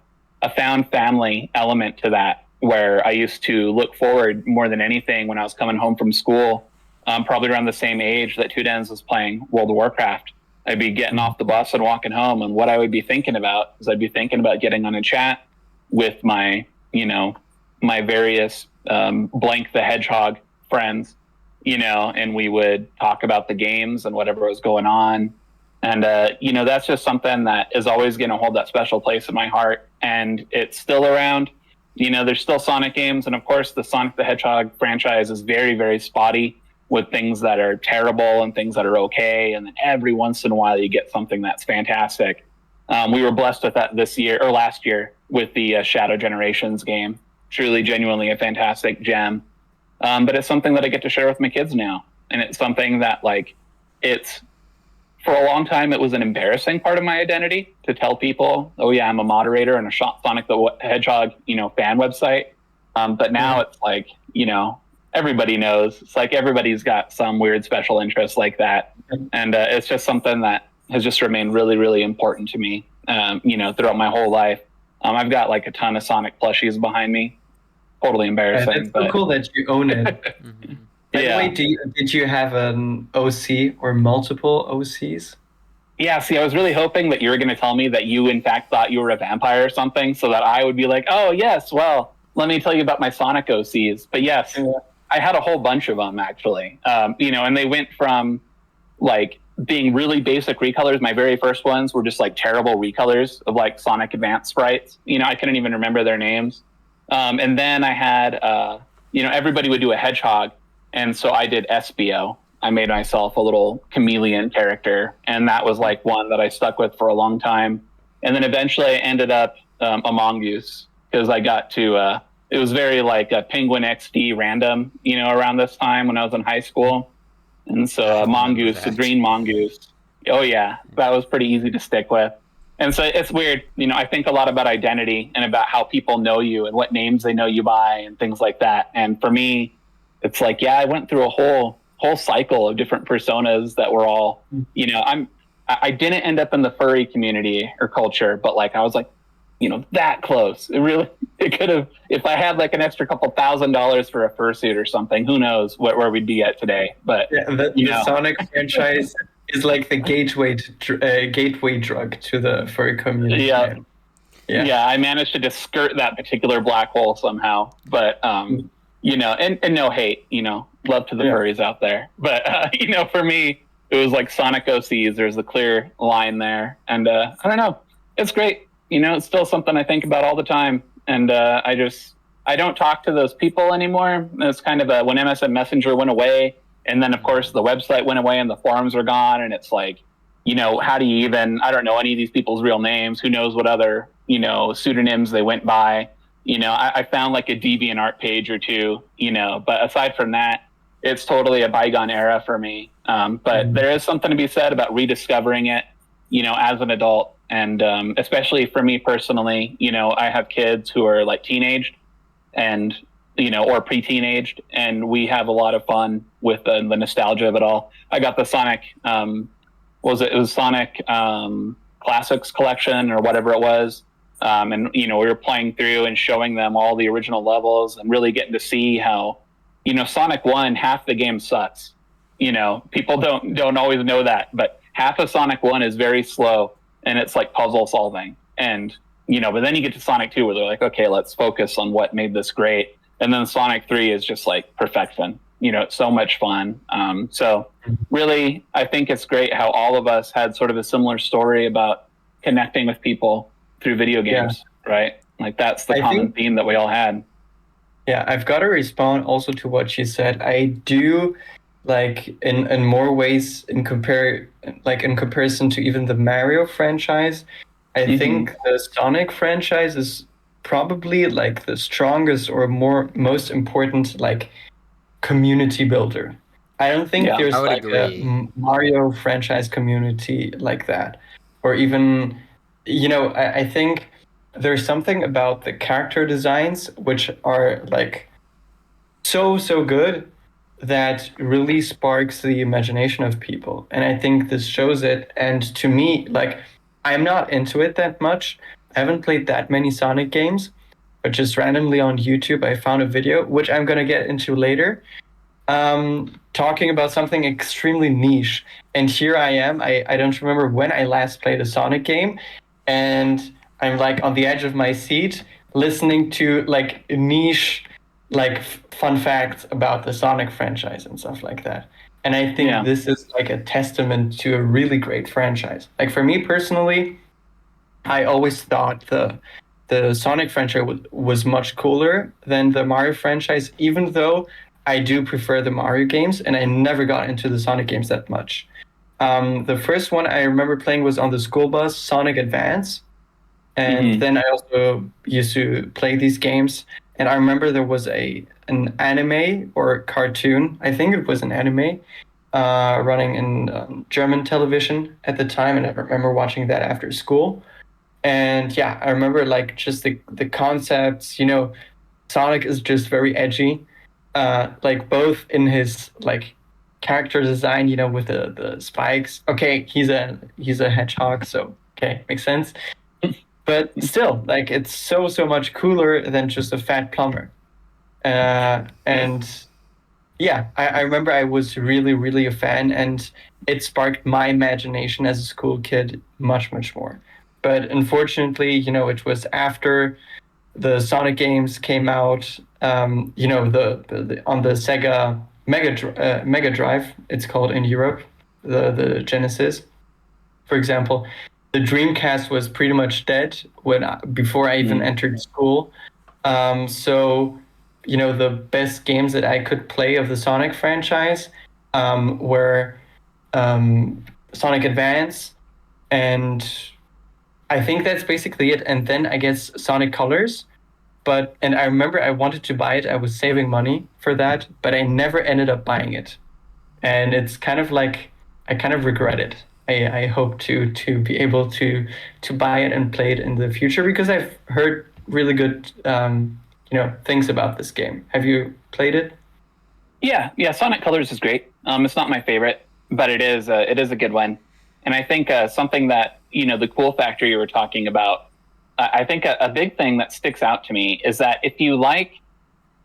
found family element to that, where I used to look forward more than anything when I was coming home from school, probably around the same age that Tudens was playing World of Warcraft. I'd be getting off the bus and walking home, and what I would be thinking about is I'd be thinking about getting on a chat with my, my various Blank the Hedgehog friends, and we would talk about the games and whatever was going on. And, that's just something that is always going to hold that special place in my heart. And it's still around. There's still Sonic games. And of course, the Sonic the Hedgehog franchise is very, very spotty, with things that are terrible and things that are okay. And then every once in a while, you get something that's fantastic. We were blessed with that last year with the Shadow Generations game. Truly, genuinely a fantastic gem. But it's something that I get to share with my kids now. And it's something that, like, for a long time, it was an embarrassing part of my identity to tell people, oh yeah, I'm a moderator on a Sonic the Hedgehog, fan website. But now it's like, everybody knows. It's like everybody's got some weird special interest like that. And it's just something that has just remained really, really important to me, throughout my whole life. I've got like a ton of Sonic plushies behind me. Totally embarrassing. It's so cool that you own it. By the way, did you have an OC or multiple OCs? Yeah, see, I was really hoping that you were going to tell me that you, in fact, thought you were a vampire or something, so that I would be like, oh, yes, well, let me tell you about my Sonic OCs. But yes, I had a whole bunch of them, actually. And they went from, like, being really basic recolors. My very first ones were just, like, terrible recolors of, like, Sonic Advance sprites. I couldn't even remember their names. And then I had, everybody would do a hedgehog. And so I did SBO. I made myself a little chameleon character. And that was like one that I stuck with for a long time. And then eventually I ended up a mongoose because I got to, it was very like a Penguin XD random, around this time when I was in high school. And so I a remember mongoose, a that. green mongoose. Oh, yeah, that was pretty easy to stick with. And so it's weird, I think a lot about identity and about how people know you and what names they know you by and things like that. And for me, it's like, yeah, I went through a whole cycle of different personas that were all, I didn't end up in the furry community or culture, but like I was like, that close. It could have, if I had like an extra couple $1,000 for a fursuit or something, who knows where we'd be at today. But Yeah, the Sonic franchise is like the gateway drug to the furry community. yeah, Yeah. yeah, I managed to just skirt that particular black hole somehow. But and no hate, love to the furries out there. But for me, it was like Sonic OCs. There's a clear line there, and I don't know, it's great. It's still something I think about all the time, and I don't talk to those people anymore. It's kind of when MSN Messenger went away, and then of course the website went away and the forums are gone, and it's like, how do you even? I don't know any of these people's real names. Who knows what other pseudonyms they went by? I found like a DeviantArt page or two, but aside from that, it's totally a bygone era for me. But there is something to be said about rediscovering it, as an adult. And especially for me personally, I have kids who are like teenaged and, or pre-teenaged, and we have a lot of fun with the nostalgia of it all. I got the Sonic, it was Sonic Classics collection or whatever it was. And, we were playing through and showing them all the original levels and really getting to see how, Sonic 1, half the game sucks. People don't always know that, but half of Sonic 1 is very slow and it's like puzzle solving. And, but then you get to Sonic 2 where they're like, okay, let's focus on what made this great. And then Sonic 3 is just like perfection. It's so much fun. So really, I think it's great how all of us had sort of a similar story about connecting with people through video games, right? Like that's the common theme that we all had. Yeah, I've got to respond also to what she said. I do like in more ways in comparison to even the Mario franchise. I think the Sonic franchise is probably like the strongest or most important like community builder. I don't think there's like agree. a Mario franchise community like that, or even I think there's something about the character designs which are like so good that really sparks the imagination of people. And I think this shows it. And to me, like, I'm not into it that much. I haven't played that many Sonic games, but just randomly on YouTube, I found a video, which I'm going to get into later, talking about something extremely niche. And here I am. I don't remember when I last played a Sonic game. And I'm like on the edge of my seat listening to like niche like fun facts about the Sonic franchise and stuff like that. And I think this is like a testament to a really great franchise. Like for me personally, I always thought the Sonic franchise was much cooler than the Mario franchise, even though I do prefer the Mario games, and I never got into the Sonic games that much. The first one I remember playing was on the school bus, Sonic Advance. And then I also used to play these games. And I remember there was an anime or cartoon, I think it was an anime, running in German television at the time. And I remember watching that after school. And yeah, I remember like just the concepts, Sonic is just very edgy, like both in his like character design, with the spikes. Okay, he's a hedgehog, so okay, makes sense. But still, like it's so much cooler than just a fat plumber. And yeah, I remember I was really a fan, and it sparked my imagination as a school kid much more. But unfortunately, it was after the Sonic games came out. The on the Sega Mega Drive, it's called in Europe, the Genesis, for example. The Dreamcast was pretty much dead before I even entered school. So, the best games that I could play of the Sonic franchise were Sonic Advance, and I think that's basically it. And then I guess Sonic Colors. And I remember I wanted to buy it. I was saving money for that, but I never ended up buying it. And it's kind of like I kind of regret it. I hope to be able to buy it and play it in the future because I've heard really good things about this game. Have you played it? Yeah. Sonic Colors is great. It's not my favorite, but it is a good one. And I think something that the cool factor you were talking about. I think a big thing that sticks out to me is that if you like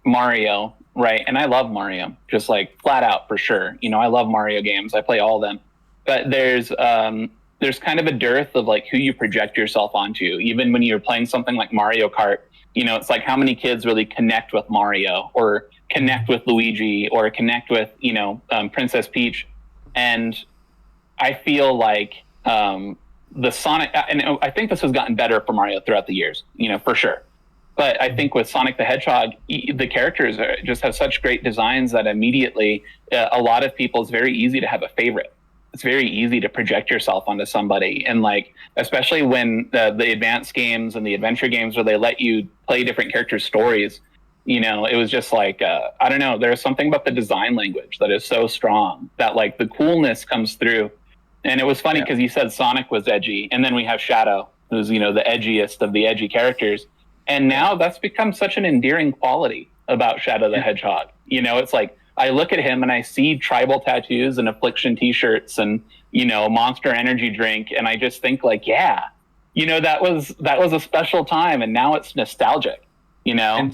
Mario, right? And I love Mario, just like flat out for sure. I love Mario games. I play all of them. But there's kind of a dearth of like who you project yourself onto. Even when you're playing something like Mario Kart, it's like how many kids really connect with Mario or connect with Luigi or connect with Princess Peach. And I feel like the Sonic, and I think this has gotten better for Mario throughout the years, for sure. But I think with Sonic the Hedgehog, the characters just have such great designs that immediately a lot of people, it's very easy to have a favorite. It's very easy to project yourself onto somebody. And like, especially when the advanced games and the adventure games where they let you play different characters' stories, it was just like, I don't know, there's something about the design language that is so strong that like the coolness comes through. And it was funny because you said Sonic was edgy, and then we have Shadow, who's the edgiest of the edgy characters, and now that's become such an endearing quality about Shadow the Hedgehog. It's like I look at him and I see tribal tattoos and Affliction T-shirts and Monster Energy drink, and I just think like, yeah, that was a special time, and now it's nostalgic, and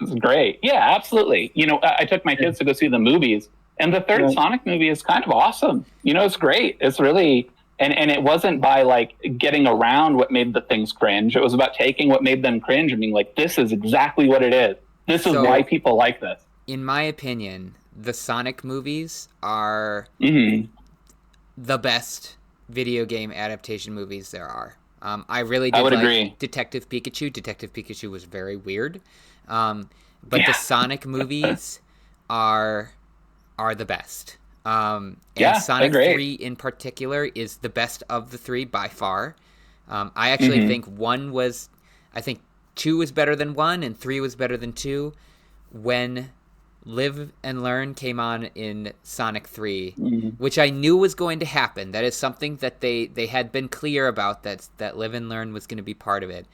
it's great. Yeah, absolutely. I took my kids to go see the movies. And the third Sonic movie is kind of awesome. It's great. It's really, and it wasn't by like getting around what made the things cringe. It was about taking what made them cringe and being like, this is exactly what it is. This is why people like this. In my opinion, the Sonic movies are the best video game adaptation movies there are. I really did agree. Detective Pikachu. Detective Pikachu was very weird. But the Sonic movies are the best. And Sonic 3 in particular is the best of the three by far. I actually think 2 was better than 1 and 3 was better than 2. When Live and Learn came on in Sonic 3, which I knew was going to happen. That is something that they had been clear about, that Live and Learn was going to be part of it.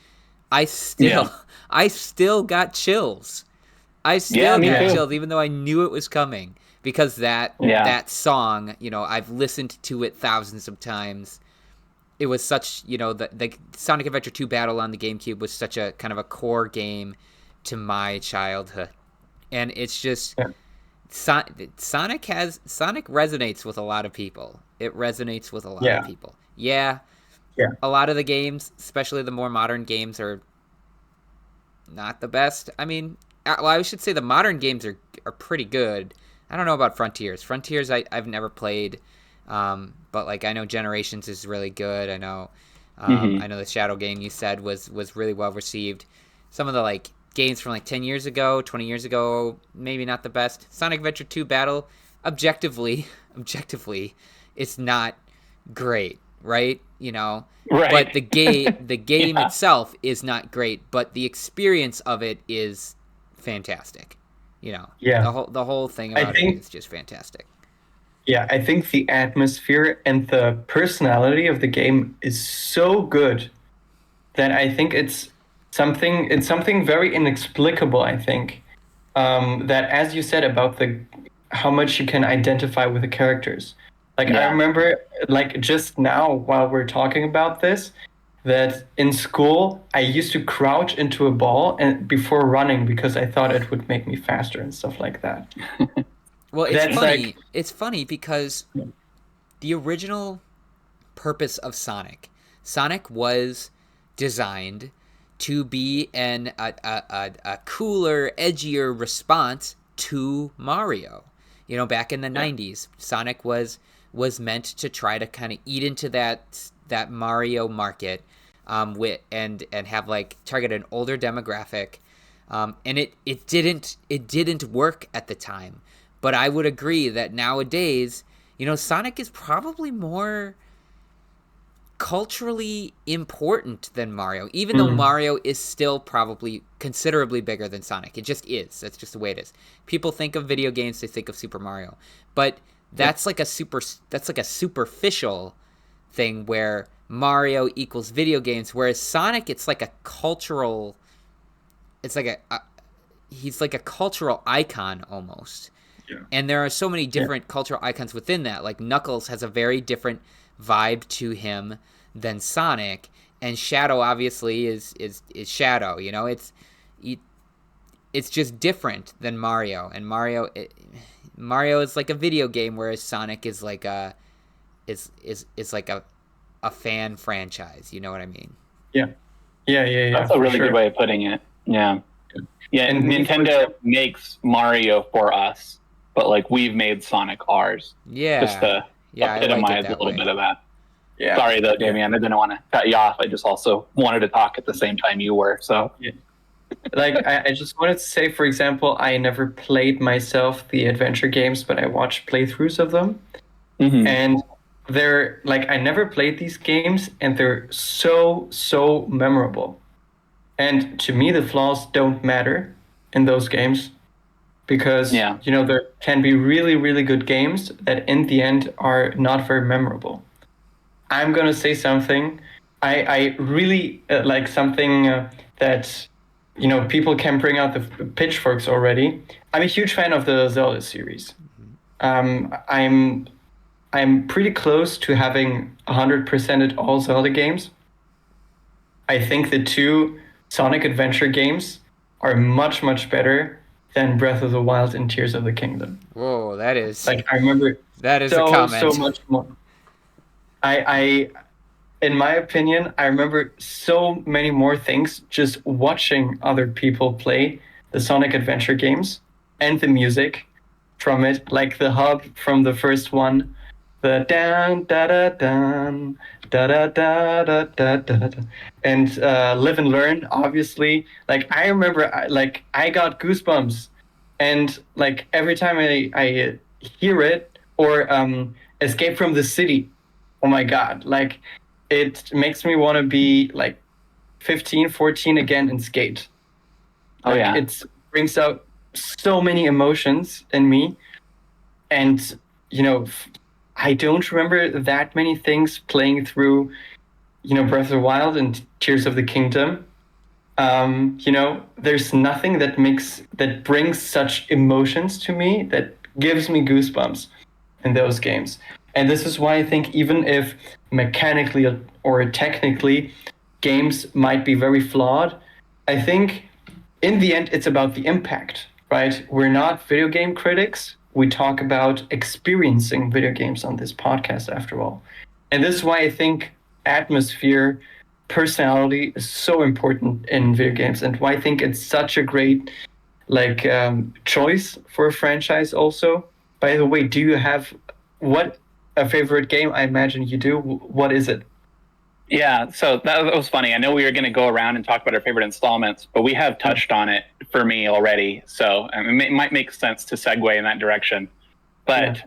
I still got chills. Even though I knew it was coming. Because that song, I've listened to it thousands of times. It was such, the Sonic Adventure 2 battle on the GameCube was such a kind of a core game to my childhood. And it's just, Sonic resonates with a lot of people. It resonates with a lot of people. Yeah. A lot of the games, especially the more modern games, are not the best. I mean, I should say the modern games are pretty good. I don't know about Frontiers. Frontiers I've never played, but like I know Generations is really good. I know the Shadow game you said was really well received. Some of the like games from like 10 years ago, 20 years ago, maybe not the best. Sonic Adventure 2 Battle, objectively, it's not great, right? Right. But the game itself is not great, but the experience of it is fantastic. The whole thing about it is just fantastic. Yeah, I think the atmosphere and the personality of the game is so good that I think it's something very inexplicable. I think that, as you said about how much you can identify with the characters. Like I remember, like just now while we're talking about this, that in school I used to crouch into a ball and before running because I thought it would make me faster and stuff like that. Well, it's funny. It's funny because the original purpose of Sonic was designed to be a cooler, edgier response to Mario. Back in the 90s, Sonic was meant to try to kind of eat into that Mario market. and have like target an older demographic, and it didn't work at the time. But I would agree that nowadays, Sonic is probably more culturally important than Mario, even though Mario is still probably considerably bigger than Sonic. It just is. That's just the way it is. People think of video games, they think of Super Mario, but that's like a superficial thing where Mario equals video games, whereas Sonic, it's like a cultural. It's like he's like a cultural icon almost. Yeah. And there are so many different cultural icons within that. Like Knuckles has a very different vibe to him than Sonic, and Shadow obviously is Shadow. It's just different than Mario. And Mario is like a video game, whereas Sonic is like a fan franchise. You know what I mean? Yeah. That's a really good way of putting it. Yeah. Yeah, and Nintendo makes Mario for us, but like we've made Sonic ours. Yeah. Just to epitomize a little bit of that. Yeah. Sorry though, Damian, I didn't want to cut you off. I just also wanted to talk at the same time you were. So like I just wanted to say, for example, I never played myself the adventure games, but I watched playthroughs of them. And they're like, I never played these games and they're so memorable. And to me, the flaws don't matter in those games because, there can be really, really good games that in the end are not very memorable. I'm going to say something. I really like something that, people can bring out the pitchforks already. I'm a huge fan of the Zelda series. I'm pretty close to having 100%ed all Zelda games. I think the two Sonic Adventure games are much, much better than Breath of the Wild and Tears of the Kingdom. Whoa, that is... Like, I remember... That is a comment. So much more. I in my opinion, I remember so many more things just watching other people play the Sonic Adventure games and the music from it, like the hub from the first one, the down da da dun da da da da da da, and Live and Learn, obviously. Like I remember, I got goosebumps, and like every time I hear it, or Escape from the City. Oh my God! Like it makes me want to be like 15, 14 again and skate. Oh yeah! It brings out so many emotions in me, and I don't remember that many things playing through, Breath of the Wild and Tears of the Kingdom. There's nothing that brings such emotions to me that gives me goosebumps in those games. And this is why I think even if mechanically or technically games might be very flawed, I think in the end it's about the impact, right? We're not video game critics. We talk about experiencing video games on this podcast, after all. And this is why I think atmosphere, personality is so important in video games, and why I think it's such a great choice for a franchise also. By the way, do you have a favorite game? I imagine you do. What is it? Yeah, so that was funny. I know we were going to go around and talk about our favorite installments, but we have touched on it for me already. So it might make sense to segue in that direction. But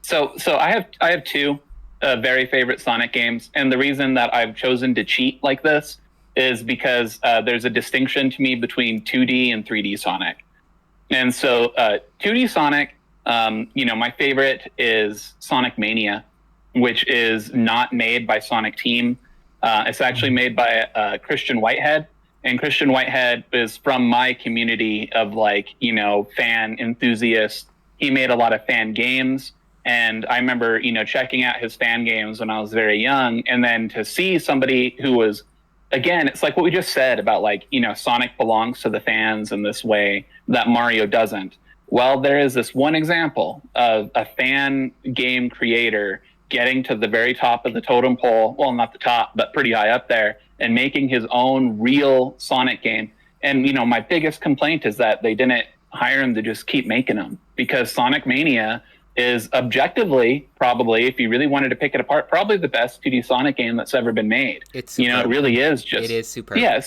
so I have two very favorite Sonic games, and the reason that I've chosen to cheat like this is because there's a distinction to me between 2D and 3D Sonic. And so 2D Sonic, my favorite is Sonic Mania, which is not made by Sonic Team. It's actually made by Christian Whitehead. And Christian Whitehead is from my community of fan enthusiasts. He made a lot of fan games. And I remember, checking out his fan games when I was very young. And then to see somebody who was, again, it's like what we just said about Sonic belongs to the fans in this way that Mario doesn't. Well, there is this one example of a fan game creator getting to the very top of the totem pole, well, not the top, but pretty high up there, and making his own real Sonic game. And, my biggest complaint is that they didn't hire him to just keep making them, because Sonic Mania is objectively probably, if you really wanted to pick it apart, probably the best 2D Sonic game that's ever been made. It's you know, it superb. really is just, It is superb. yeah,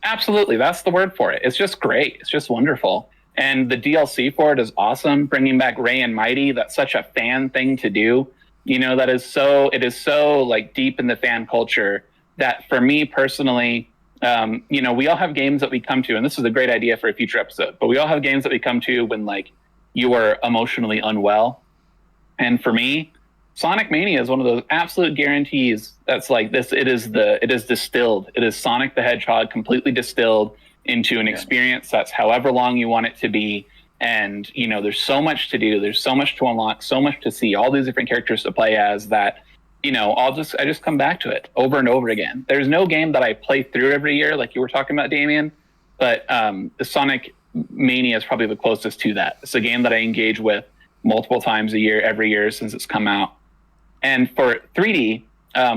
absolutely. That's the word for it. It's just great. It's just wonderful. And the DLC for it is awesome. Bringing back Ray and Mighty, that's such a fan thing to do. You know, it is so like deep in the fan culture that for me personally, you know, we all have games that we come to, and this is a great idea for a future episode, but we all have games that we come to when like you are emotionally unwell. And for me, Sonic Mania is one of those absolute guarantees that's like this. It is distilled. It is Sonic the Hedgehog completely distilled into an experience that's however long you want it to be. And, you know, there's so much to do. There's so much to unlock, so much to see, all these different characters to play as that, you know, I just come back to it over and over again. There's no game that I play through every year, like you were talking about, Damian, but the Sonic Mania is probably the closest to that. It's a game that I engage with multiple times a year, every year since it's come out. And for 3D,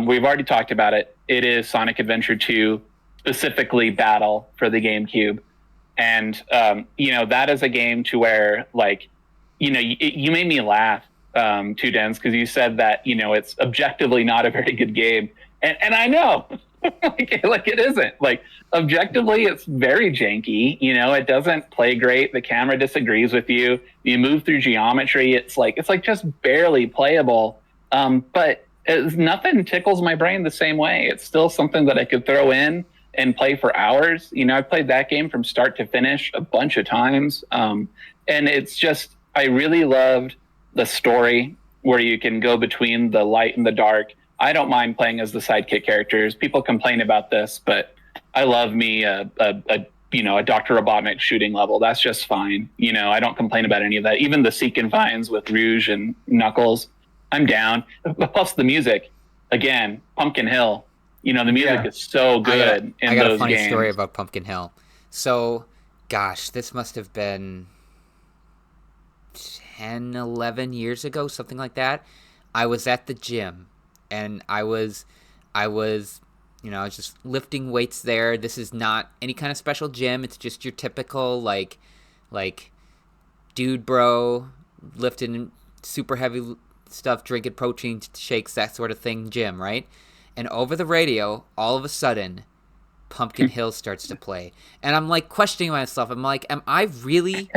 we've already talked about it. It is Sonic Adventure 2, specifically Battle for the GameCube. And, you know, that is a game to where, like, you know, you made me laugh, too, Dens, because you said that, you know, it's objectively not a very good game. And I know, like it isn't. Like, objectively, it's very janky. You know, it doesn't play great. The camera disagrees with you. You move through geometry. It's like just barely playable. But nothing tickles my brain the same way. It's still something that I could throw in and play for hours. You know, I've played that game from start to finish a bunch of times. And it's just, I really loved the story where you can go between the light and the dark. I don't mind playing as the sidekick characters. People complain about this, but I love me a you know, a Dr. Robotnik shooting level. That's just fine. You know, I don't complain about any of that. Even the Seek and Finds with Rouge and Knuckles, I'm down. Plus the music, again, Pumpkin Hill. You know, the music is so good in those games. I got a funny story about Pumpkin Hill. So, gosh, this must have been 10, 11 years ago, something like that. I was at the gym, and I was, you know, I was just lifting weights there. This is not any kind of special gym. It's just your typical, like dude bro, lifting super heavy stuff, drinking protein shakes, that sort of thing gym, right? And over the radio, all of a sudden, Pumpkin Hill starts to play. And I'm like questioning myself. I'm like, am I really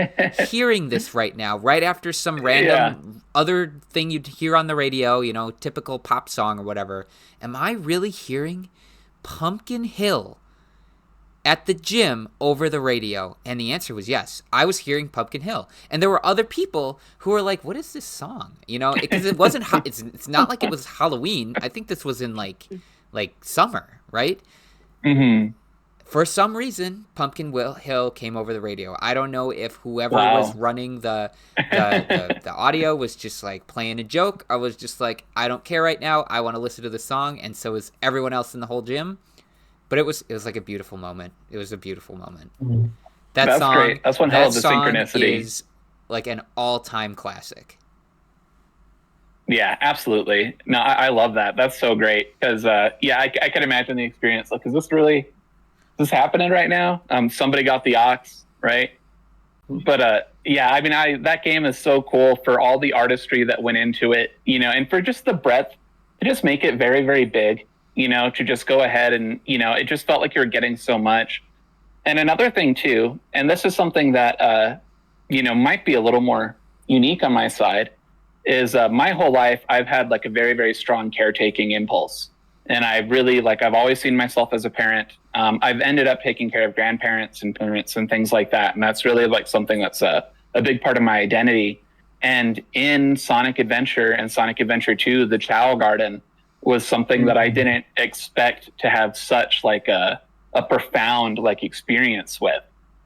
hearing this right now? Right after some random other thing you'd hear on the radio, you know, typical pop song or whatever. Am I really hearing Pumpkin Hill at the gym over the radio? And the answer was yes. I was hearing Pumpkin Hill. And there were other people who were like, what is this song? You know, because it wasn't, it's not like it was Halloween. I think this was in like summer, right? Mm-hmm. For some reason, Pumpkin Hill came over the radio. I don't know if whoever was running the audio was just like playing a joke. I was just like, I don't care right now. I want to listen to the song. And so is everyone else in the whole gym. But it was like a beautiful moment. It was a beautiful moment. Mm-hmm. That's song, great. That's one hell of a synchronicity. Is like an all-time classic. Yeah, absolutely. No, I love that. That's so great. Because, I can imagine the experience. Like, is this happening right now? Somebody got the aux, right? But, I mean, that game is so cool for all the artistry that went into it, you know, and for just the breadth to just make it very, very big, you know, to just go ahead and, you know, it just felt like you were getting so much. And another thing, too, and this is something that, you know, might be a little more unique on my side, is my whole life I've had like a very, very strong caretaking impulse. And I've always seen myself as a parent. I've ended up taking care of grandparents and parents and things like that. And that's really like something that's a big part of my identity. And in Sonic Adventure and Sonic Adventure 2, the Chow Garden was something that I didn't expect to have such like a profound like experience with.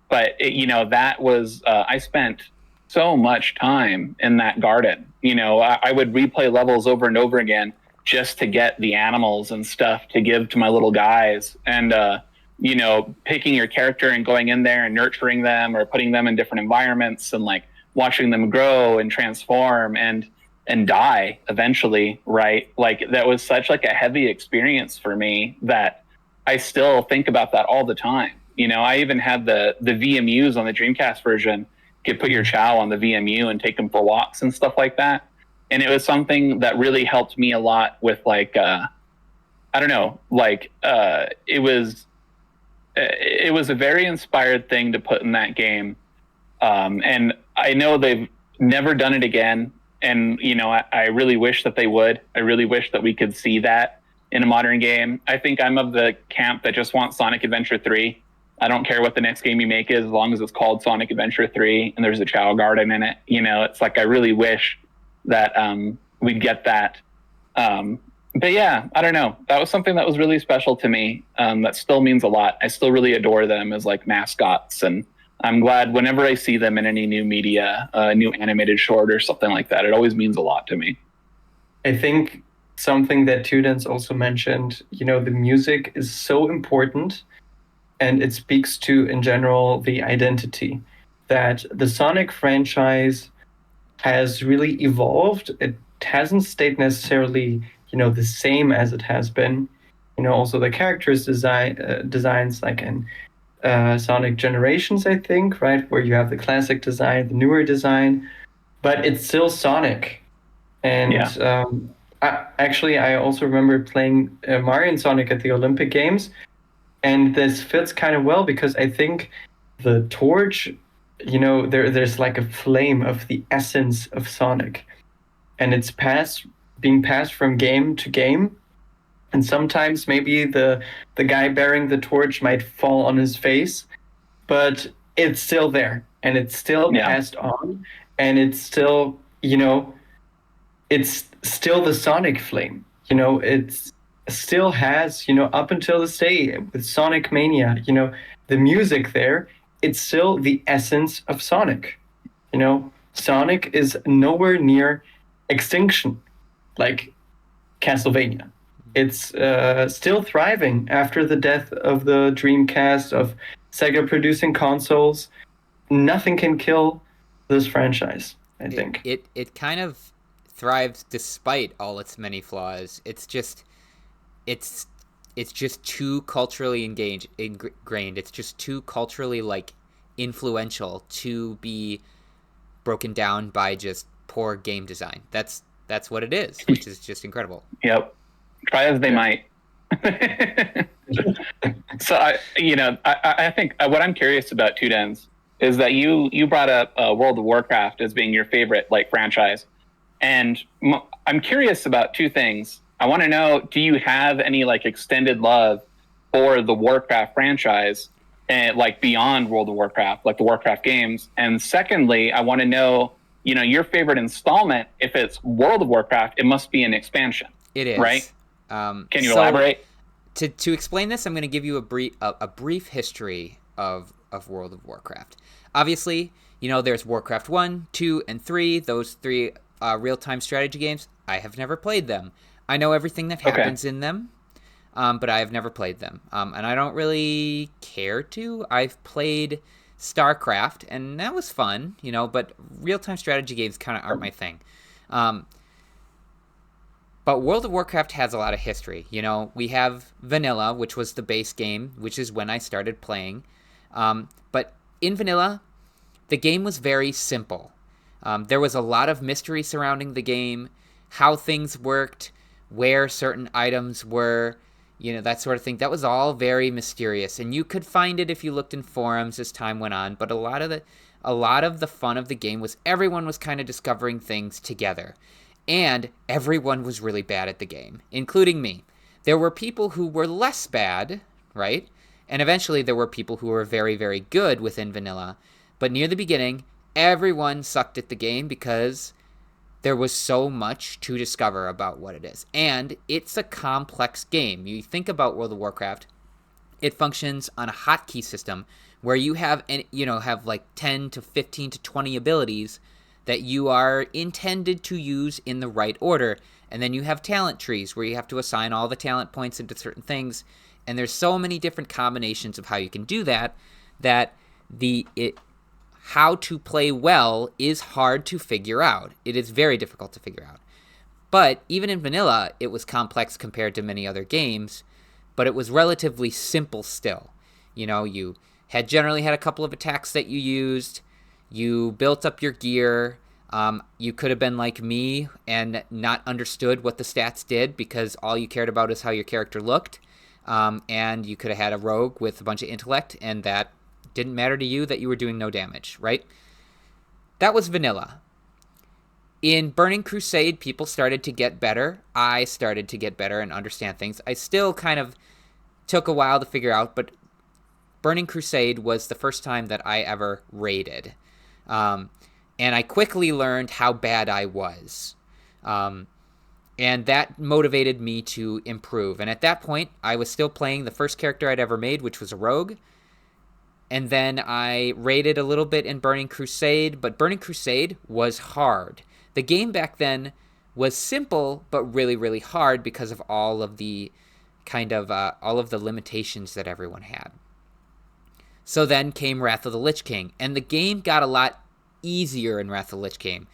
But you know, that was, I spent so much time in that garden. You know, I would replay levels over and over again just to get the animals and stuff to give to my little guys. And, you know, picking your character and going in there and nurturing them or putting them in different environments and like watching them grow and transform and die eventually, right? Like that was such like a heavy experience for me that I still think about that all the time. You know, I even had the VMUs on the Dreamcast version. could put your chow on the VMU and take them for walks and stuff like that. And it was something that really helped me a lot with like, I don't know, like it was a very inspired thing to put in that game. And I know they've never done it again. And, you know, I really wish that they would. I really wish that we could see that in a modern game. I think I'm of the camp that just wants Sonic Adventure 3. I don't care what the next game you make is, as long as it's called Sonic Adventure 3 and there's a Chow Garden in it. You know, it's like I really wish that we'd get that. But yeah, I don't know. That was something that was really special to me. That still means a lot. I still really adore them as like mascots, and I'm glad whenever I see them in any new media, new animated short or something like that. It always means a lot to me. I think something that Tudens also mentioned, you know, the music is so important, and it speaks to, in general, the identity that the Sonic franchise has really evolved. It hasn't stayed necessarily, you know, the same as it has been. You know, also the characters designs like in Sonic Generations, I think, right, where you have the classic design, the newer design, but it's still Sonic. And I also remember playing Mario and Sonic at the Olympic Games, and this fits kind of well because I think the torch, you know, there's like a flame of the essence of Sonic, and it's being passed from game to game. And sometimes maybe the guy bearing the torch might fall on his face, but it's still there and it's still passed on, and it's still, you know, it's still the Sonic flame. You know, it's still has, you know, up until this day with Sonic Mania, you know, the music there, it's still the essence of Sonic. You know, Sonic is nowhere near extinction like Castlevania. It's still thriving after the death of the Dreamcast, of Sega producing consoles. Nothing can kill this franchise, I think. It kind of thrives despite all its many flaws. It's just too culturally ingrained. It's just too culturally like influential to be broken down by just poor game design. That's what it is, which is just incredible. Yep. Try as they might. So I think what I'm curious about Tudens is that you brought up World of Warcraft as being your favorite like franchise, and I'm curious about two things. I want to know, do you have any like extended love for the Warcraft franchise and like beyond World of Warcraft, like the Warcraft games? And secondly, I want to know, you know, your favorite installment. If it's World of Warcraft, it must be an expansion. It is, right? Can you elaborate? To explain this, I'm going to give you a brief history of World of Warcraft. Obviously, you know, there's Warcraft 1, 2, and 3. Those three real-time strategy games. I have never played them. I know everything that happens in them, but I have never played them. And I don't really care to. I've played StarCraft, and that was fun, you know, but real-time strategy games kind of aren't my thing. But World of Warcraft has a lot of history. You know, we have Vanilla, which was the base game, which is when I started playing. But in Vanilla, the game was very simple. There was a lot of mystery surrounding the game, how things worked, where certain items were, you know, that sort of thing. That was all very mysterious, and you could find it if you looked in forums as time went on. But a lot of the fun of the game was everyone was kind of discovering things together. And everyone was really bad at the game, including me. There were people who were less bad, right? And eventually there were people who were very, very good within Vanilla. But near the beginning, everyone sucked at the game because there was so much to discover about what it is. And it's a complex game. You think about World of Warcraft, it functions on a hotkey system where you have like 10 to 15 to 20 abilities that you are intended to use in the right order. And then you have talent trees where you have to assign all the talent points into certain things. And there's so many different combinations of how you can do that, how to play well is hard to figure out. It is very difficult to figure out. But even in Vanilla, it was complex compared to many other games, but it was relatively simple still. You know, you generally had a couple of attacks that you used. You built up your gear. You could have been like me and not understood what the stats did because all you cared about is how your character looked. And you could have had a rogue with a bunch of intellect, and that didn't matter to you that you were doing no damage, right? That was vanilla. In Burning Crusade, people started to get better. I started to get better and understand things. I still kind of took a while to figure out, but Burning Crusade was the first time that I ever raided. And I quickly learned how bad I was. And that motivated me to improve. And at that point, I was still playing the first character I'd ever made, which was a rogue. And then I raided a little bit in Burning Crusade, but Burning Crusade was hard. The game back then was simple, but really, really hard because of all of the all of the limitations that everyone had. So then came Wrath of the Lich King, and the game got a lot easier in Wrath of the Lich King.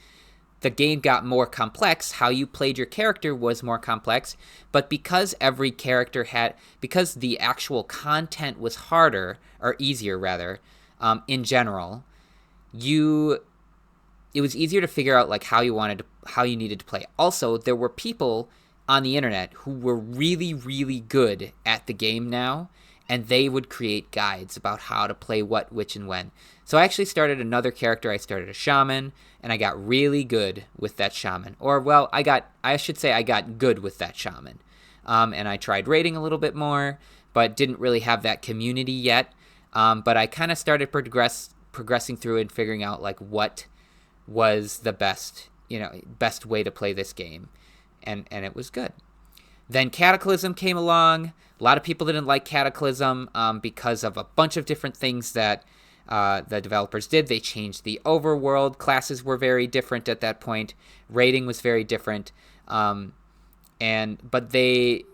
The game got more complex. How you played your character was more complex, but because every character because the actual content was harder, or easier rather, in general, it was easier to figure out like how you needed to play. Also, there were people on the internet who were really, really good at the game now, and they would create guides about how to play what, which, and when. So I actually started another character. I started a shaman, and I got really good with that shaman. Or, well, I got good with that shaman. And I tried raiding a little bit more, but didn't really have that community yet. But I kind of started progressing through and figuring out like what was the best way to play this game. And it was good. Then Cataclysm came along. A lot of people didn't like Cataclysm because of a bunch of different things that the developers did. They changed the overworld. Classes were very different at that point. Raiding was very different. But the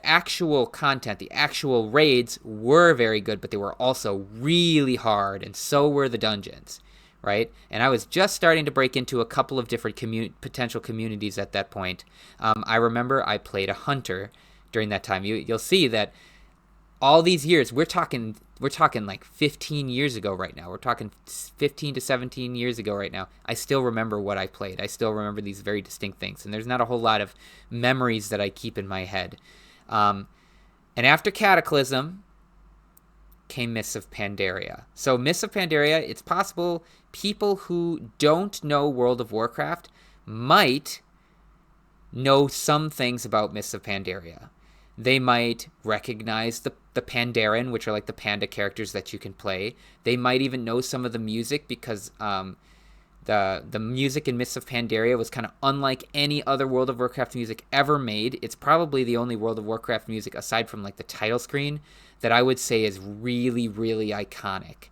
actual content, the actual raids were very good, but they were also really hard, and so were the dungeons, right? And I was just starting to break into a couple of different potential communities at that point. I remember I played a hunter during that time. You'll see that all these years, we're talking like 15 years ago right now. We're talking 15 to 17 years ago right now. I still remember what I played. I still remember these very distinct things. And there's not a whole lot of memories that I keep in my head. And after Cataclysm came Mists of Pandaria. So Mists of Pandaria, it's possible people who don't know World of Warcraft might know some things about Mists of Pandaria. They might recognize the Pandaren, which are like the panda characters that you can play. They might even know some of the music because the music in Mists of Pandaria was kind of unlike any other World of Warcraft music ever made. It's probably the only World of Warcraft music, aside from like the title screen, that I would say is really, really iconic.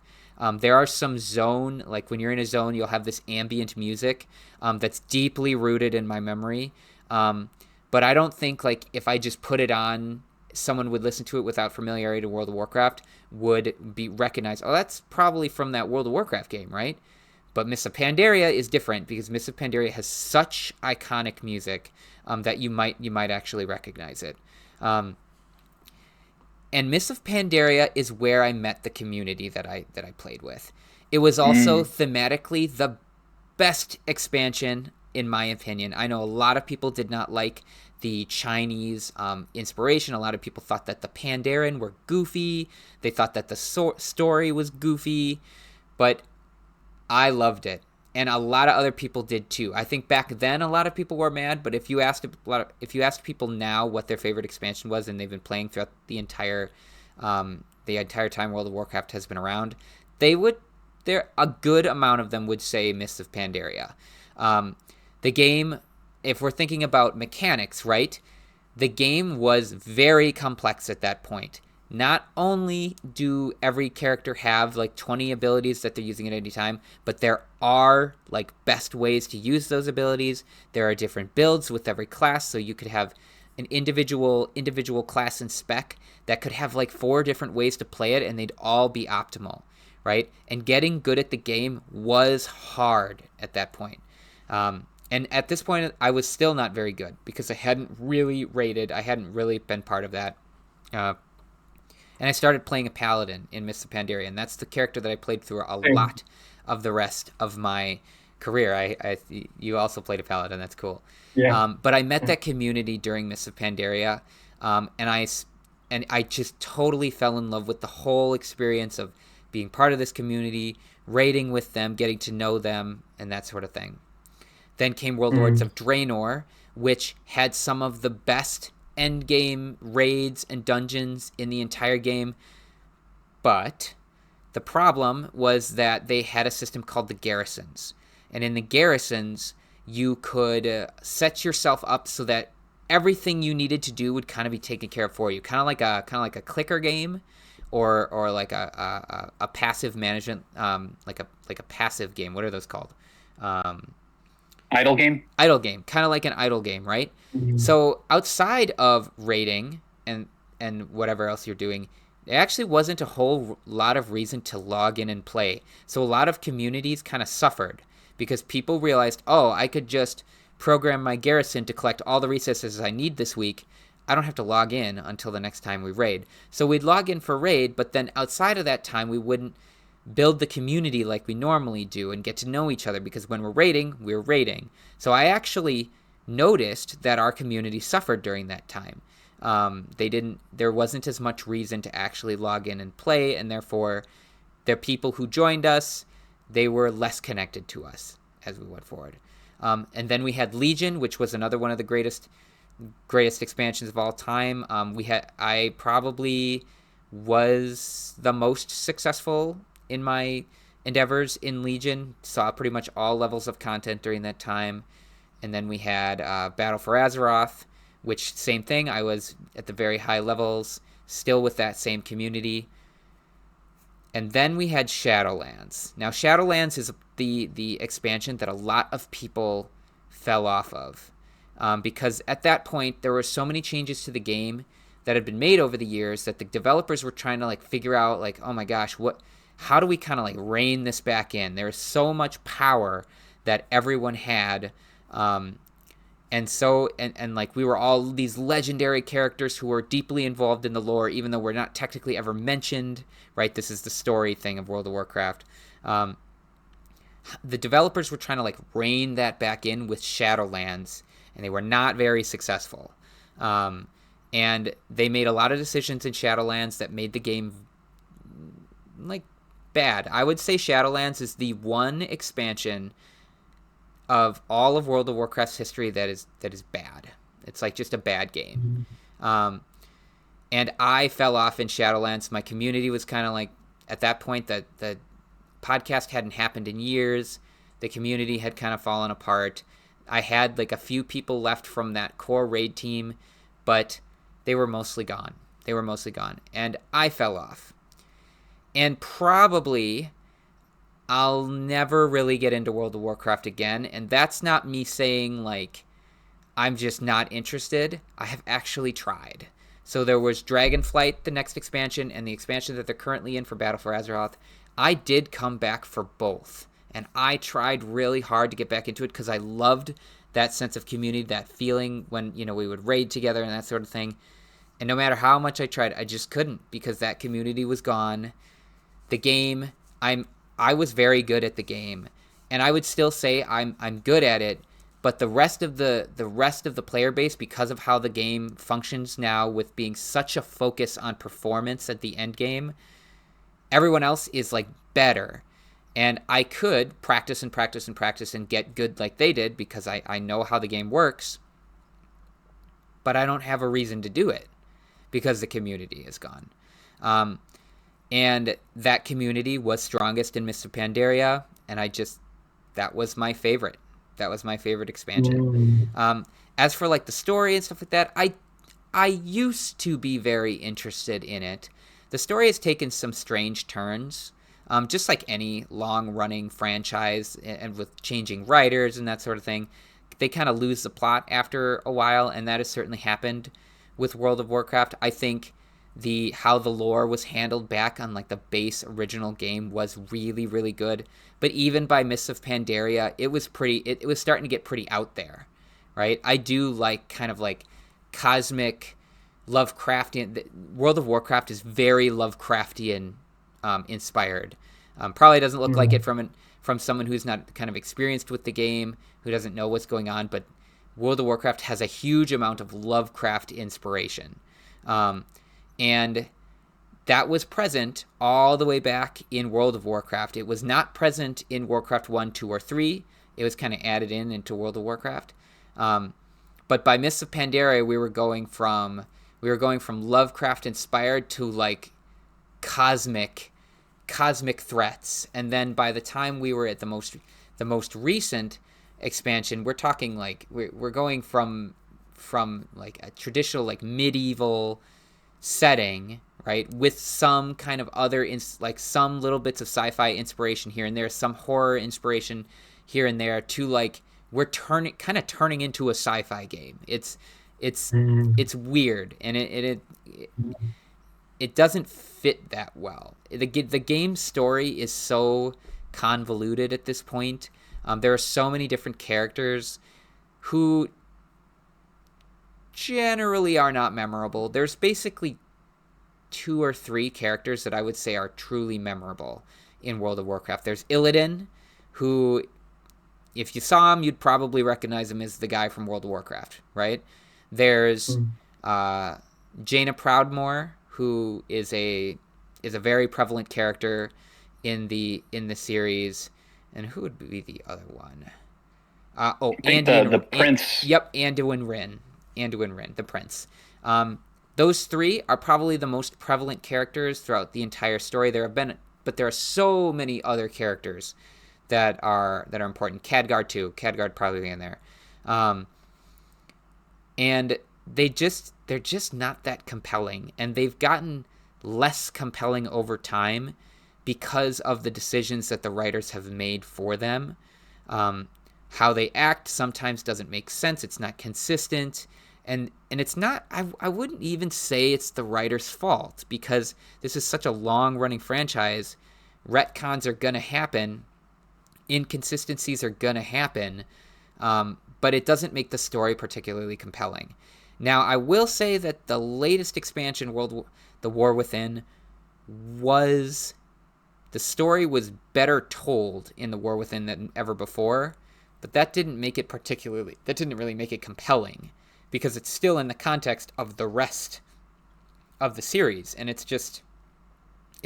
There are some zone, like when you're in a zone, you'll have this ambient music that's deeply rooted in my memory. But I don't think like if I just put it on, someone would listen to it without familiarity to World of Warcraft would be recognized. Oh, that's probably from that World of Warcraft game, right? But Mists of Pandaria is different because Mists of Pandaria has such iconic music that you might actually recognize it. And Mists of Pandaria is where I met the community that I played with. It was also thematically the best expansion, in my opinion. I know a lot of people did not like the Chinese inspiration. A lot of people thought that the Pandaren were goofy. They thought that the story was goofy, but I loved it, and a lot of other people did too. I think back then a lot of people were mad, but if you asked people now what their favorite expansion was, and they've been playing throughout the entire time World of Warcraft has been around, a good amount of them would say Mists of Pandaria. The game, if we're thinking about mechanics, right? The game was very complex at that point. Not only do every character have like 20 abilities that they're using at any time, but there are like best ways to use those abilities. There are different builds with every class, so you could have an individual class and spec that could have like 4 different ways to play it, and they'd all be optimal, right? And getting good at the game was hard at that point. And at this point, I was still not very good because I hadn't really raided. I hadn't really been part of that. And I started playing a paladin in Mists of Pandaria, and that's the character that I played through a lot of the rest of my career. You also played a paladin. That's cool. Yeah. But I met that community during Mists of Pandaria, and I just totally fell in love with the whole experience of being part of this community, raiding with them, getting to know them, and that sort of thing. Then came Warlords of Draenor, which had some of the best endgame raids and dungeons in the entire game. But the problem was that they had a system called the garrisons. And in the garrisons, you could set yourself up so that everything you needed to do would kind of be taken care of for you. Kind of like a clicker game, or like a passive management, like a passive game. What are those called? Idle game? Idle game, kind of like an idle game, right? Mm-hmm. So outside of raiding and whatever else you're doing, there actually wasn't a whole lot of reason to log in and play. So a lot of communities kind of suffered because people realized, oh, I could just program my garrison to collect all the resources I need this week. I don't have to log in until the next time we raid. So we'd log in for raid, but then outside of that time, we wouldn't build the community like we normally do and get to know each other, because when we're raiding. So I actually noticed that our community suffered during that time. There wasn't as much reason to actually log in and play, and therefore the people who joined us, they were less connected to us as we went forward. And then we had Legion, which was another one of the greatest expansions of all time. I probably was the most successful in my endeavors in Legion, saw pretty much all levels of content during that time. And then we had Battle for Azeroth, which same thing, I was at the very high levels, still with that same community. And then we had Shadowlands. Now Shadowlands is the expansion that a lot of people fell off of, because at that point there were so many changes to the game that had been made over the years that the developers were trying to like figure out, like, oh my gosh, how do we kind of like rein this back in? There is so much power that everyone had, and like we were all these legendary characters who were deeply involved in the lore, even though we're not technically ever mentioned, right? This is the story thing of World of Warcraft. The developers were trying to like rein that back in with Shadowlands, and they were not very successful. And they made a lot of decisions in Shadowlands that made the game like bad. I would say Shadowlands is the one expansion of all of World of Warcraft's history that is bad. It's like just a bad game. And I fell off in Shadowlands. My community was kind of like, at that point, that the podcast hadn't happened in years. The community had kind of fallen apart. I had like a few people left from that core raid team, but they were mostly gone. And I fell off. And probably I'll never really get into World of Warcraft again. And that's not me saying like I'm just not interested. I have actually tried. So there was Dragonflight, the next expansion, and the expansion that they're currently in for Battle for Azeroth. I did come back for both. And I tried really hard to get back into it because I loved that sense of community, that feeling when, we would raid together and that sort of thing. And no matter how much I tried, I just couldn't, because that community was gone. The game, I was very good at the game, and I would still say I'm good at it, but the rest of the player base, because of how the game functions now with being such a focus on performance at the end game, everyone else is like better. And I could practice and get good like they did because I know how the game works, but I don't have a reason to do it because the community is gone. And that community was strongest in Mists of Pandaria, and that was my favorite. That was my favorite expansion. As for like the story and stuff like that, I used to be very interested in it. The story has taken some strange turns. Just like any long-running franchise, and with changing writers and that sort of thing, they kind of lose the plot after a while, and that has certainly happened with World of Warcraft. I think how the lore was handled back on like the base original game was really, really good. But even by Mists of Pandaria, it was starting to get pretty out there, right? I do like kind of like cosmic Lovecraftian. World of Warcraft is very Lovecraftian inspired. Probably doesn't look like it from from someone who's not kind of experienced with the game, who doesn't know what's going on, but World of Warcraft has a huge amount of Lovecraft inspiration. And that was present all the way back in World of Warcraft. It was not present in Warcraft 1, 2, or 3. It was kind of added into World of Warcraft. But by Mists of Pandaria, we were going from Lovecraft inspired to like cosmic threats. And then by the time we were at the most recent expansion, we're talking like we're going from like a traditional like medieval setting, right, with some kind of other like some little bits of sci-fi inspiration here and there, some horror inspiration here and there, to like we're turning into a sci-fi game. It's weird, and it doesn't fit that well. The game's story is so convoluted at this point. There are so many different characters who generally are not memorable. There's basically 2 or 3 characters that I would say are truly memorable in World of Warcraft. There's Illidan, who, if you saw him, you'd probably recognize him as the guy from World of Warcraft, right? There's Jaina Proudmoore, who is a very prevalent character in the series. And who would be the other one? The prince. Anduin Wrynn, the prince. Those 3 are probably the most prevalent characters throughout the entire story. But there are so many other characters that are important. Khadgar too. Khadgar probably in there. And they're just not that compelling, and they've gotten less compelling over time because of the decisions that the writers have made for them. How they act sometimes doesn't make sense. It's not consistent. And it's not, I wouldn't even say it's the writer's fault, because this is such a long-running franchise. Retcons are going to happen. Inconsistencies are going to happen. But it doesn't make the story particularly compelling. Now, I will say that the latest expansion, The War Within, the story was better told in The War Within than ever before, but that didn't really make it compelling, because it's still in the context of the rest of the series, and it's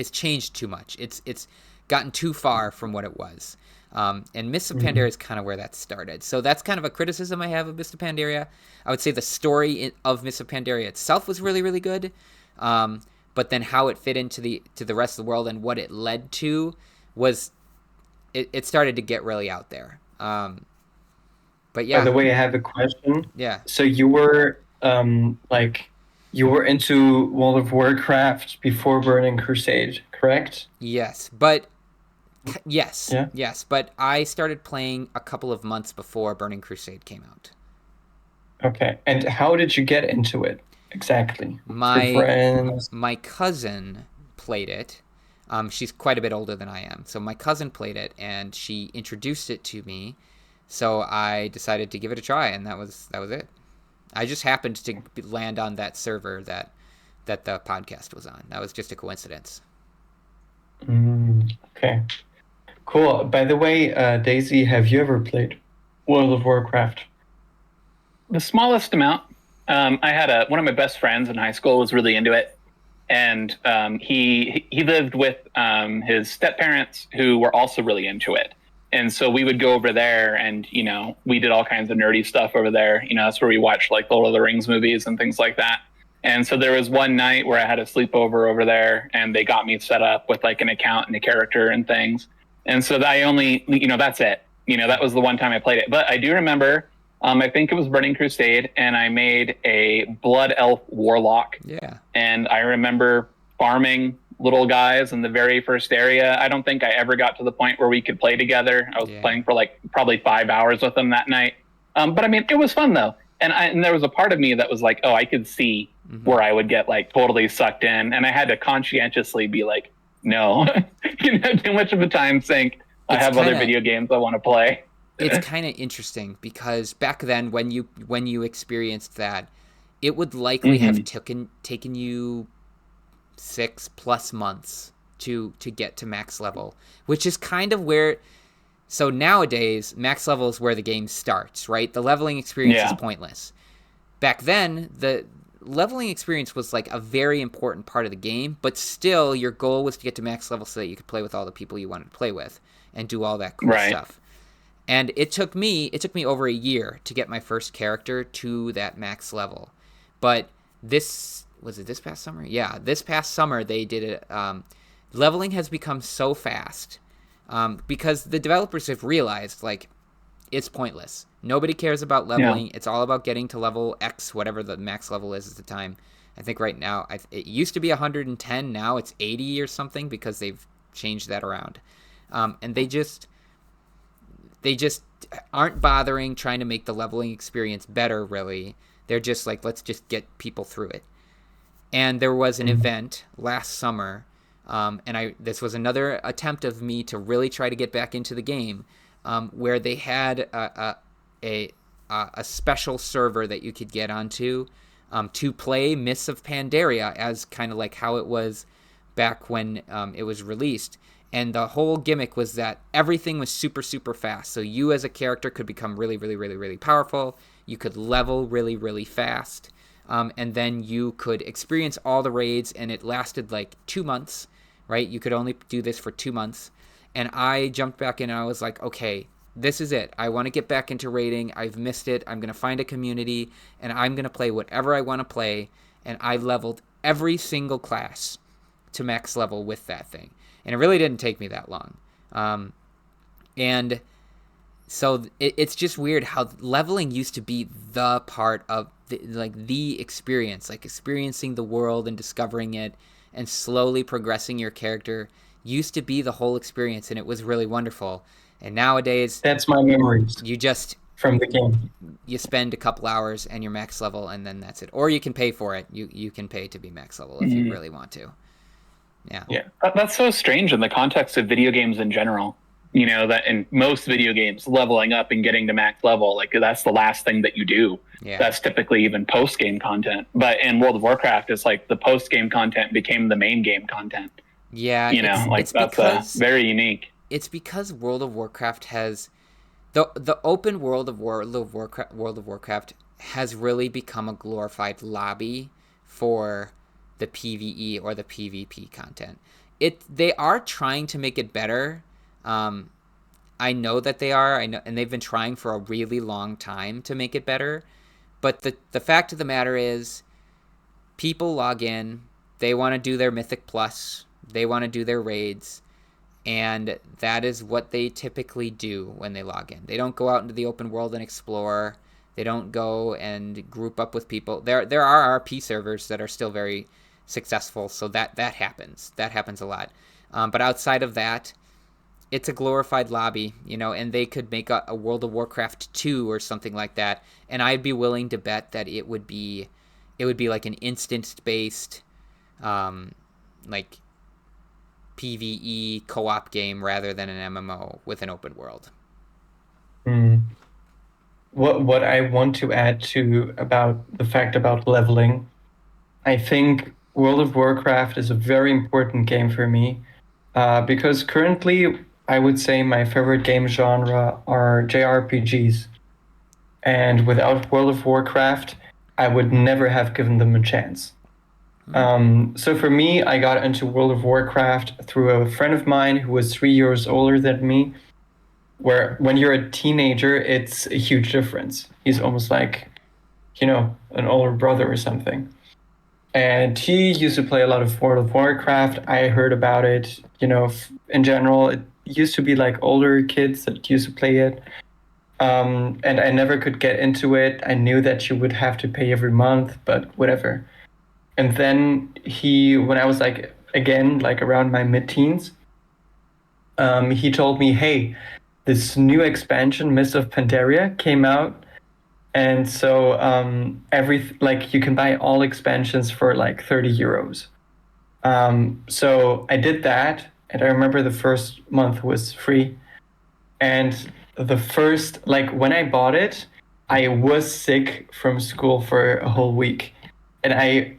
changed too much. It's gotten too far from what it was. And Mists of Pandaria is kind of where that started. So that's kind of a criticism I have of Mists of Pandaria. I would say the story of Mists of Pandaria itself was really, really good. But then how it fit into the rest of the world and what it led to was, it started to get really out there. But yeah. By the way, I have a question. Yeah. So you were you were into World of Warcraft before Burning Crusade, correct? Yes, but yes, Yeah. yes. But I started playing a couple of months before Burning Crusade came out. Okay. And how did you get into it exactly? My Through friends? My cousin played it. She's quite a bit older than I am. So my cousin played it, and she introduced it to me. So I decided to give it a try, and that was it. I just happened to land on that server that the podcast was on. That was just a coincidence. Okay. Cool. By the way, Daisy, have you ever played World of Warcraft? The smallest amount. I had one of my best friends in high school was really into it, and he lived with his step parents, who were also really into it. And so we would go over there, and we did all kinds of nerdy stuff over there. That's where we watched like the Lord of the Rings movies and things like that. And so there was one night where I had a sleepover over there, and they got me set up with like an account and a character and things. And so I only, that's it. That was the one time I played it. But I do remember, I think it was Burning Crusade, and I made a Blood Elf Warlock. Yeah. And I remember farming little guys in the very first area. I don't think I ever got to the point where we could play together. I was playing for like probably 5 hours with them that night. But I mean, it was fun though. And there was a part of me that was like, oh, I could see where I would get like totally sucked in. And I had to conscientiously be like, no, too much of a time sink. I have other video games I want to play. It's kind of interesting, because back then when you experienced that, it would likely have taken you 6+ months to get to max level, which is kind of where So nowadays, max level is where the game starts, right? The leveling experience is pointless. Back then, the leveling experience was like a very important part of the game, but still your goal was to get to max level so that you could play with all the people you wanted to play with and do all that cool stuff. And it took me over a year to get my first character to that max level. But this past summer? Yeah, this past summer they did it. Leveling has become so fast because the developers have realized like it's pointless. Nobody cares about leveling. Yeah. It's all about getting to level X, whatever the max level is at the time. I think right now it used to be 110. Now it's 80 or something because they've changed that around. And they just aren't bothering trying to make the leveling experience better, really. They're just like, let's just get people through it. And there was an event last summer, and this was another attempt of me to really try to get back into the game, where they had a special server that you could get onto to play Mists of Pandaria as kind of like how it was back when it was released. And the whole gimmick was that everything was super, super fast. So you as a character could become really, really, really, really powerful. You could level really, really fast. And then you could experience all the raids, and it lasted like 2 months, right? You could only do this for 2 months. And I jumped back in and I was like, okay, this is it. I want to get back into raiding. I've missed it. I'm going to find a community, and I'm going to play whatever I want to play. And I leveled every single class to max level with that thing. And it really didn't take me that long. And so it's just weird how leveling used to be the part of the experience, like experiencing the world and discovering it and slowly progressing your character used to be the whole experience, and it was really wonderful. And nowadays, that's my memories. You just from the game. You spend a couple hours and you're max level, and then that's it. Or you can pay for it. You can pay to be max level if you really want to. Yeah. That's so strange in the context of video games in general. You know, that in most video games, leveling up and getting to max level, like that's the last thing that you do. Yeah. That's typically even post-game content. But in World of Warcraft, it's like the post-game content became the main game content. Yeah. You know, like that's very unique. It's because World of Warcraft has the open world of World of Warcraft has really become a glorified lobby for the PvE or the PvP content. They are trying to make it better. I know that they are. I know, and they've been trying for a really long time to make it better. But the fact of the matter is, people log in. They want to do their Mythic Plus. They want to do their raids, and that is what they typically do when they log in. They don't go out into the open world and explore. They don't go and group up with people. There are RP servers that are still very successful, so that happens. That happens a lot. But outside of that, it's a glorified lobby, you know, and they could make a World of Warcraft 2 or something like that, and I'd be willing to bet that it would be like an instance-based, like PvE co-op game rather than an MMO with an open world. What I want to add to about the fact about leveling, I think World of Warcraft is a very important game for me because currently I would say my favorite game genre are JRPGs. And without World of Warcraft, I would never have given them a chance. So for me, I got into World of Warcraft through a friend of mine who was 3 years older than me, where when you're a teenager, it's a huge difference. He's almost like, you know, an older brother or something. And he used to play a lot of World of Warcraft. I heard about it, you know, in general. It used to be like older kids that used to play it. And I never could get into it. I knew that you would have to pay every month, but whatever. And then when I was like, again, like around my mid-teens, he told me, hey, this new expansion, Mist of Pandaria, came out. And so you can buy all expansions for like 30 euros. So I did that, and I remember the first month was free. And the first, like when I bought it, I was sick from school for a whole week. And I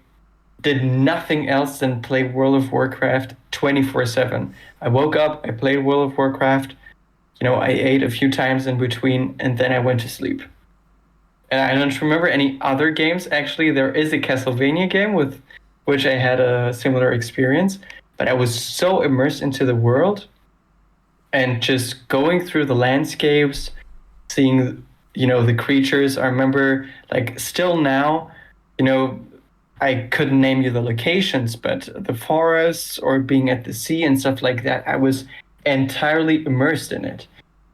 did nothing else than play World of Warcraft 24/7. I woke up, I played World of Warcraft, I ate a few times in between, and then I went to sleep. And I don't remember any other games. Actually, there is a Castlevania game with which I had a similar experience, but I was so immersed into the world and just going through the landscapes, seeing, the creatures. I remember, like, still now, I couldn't name you the locations, but the forests or being at the sea and stuff like that, I was entirely immersed in it.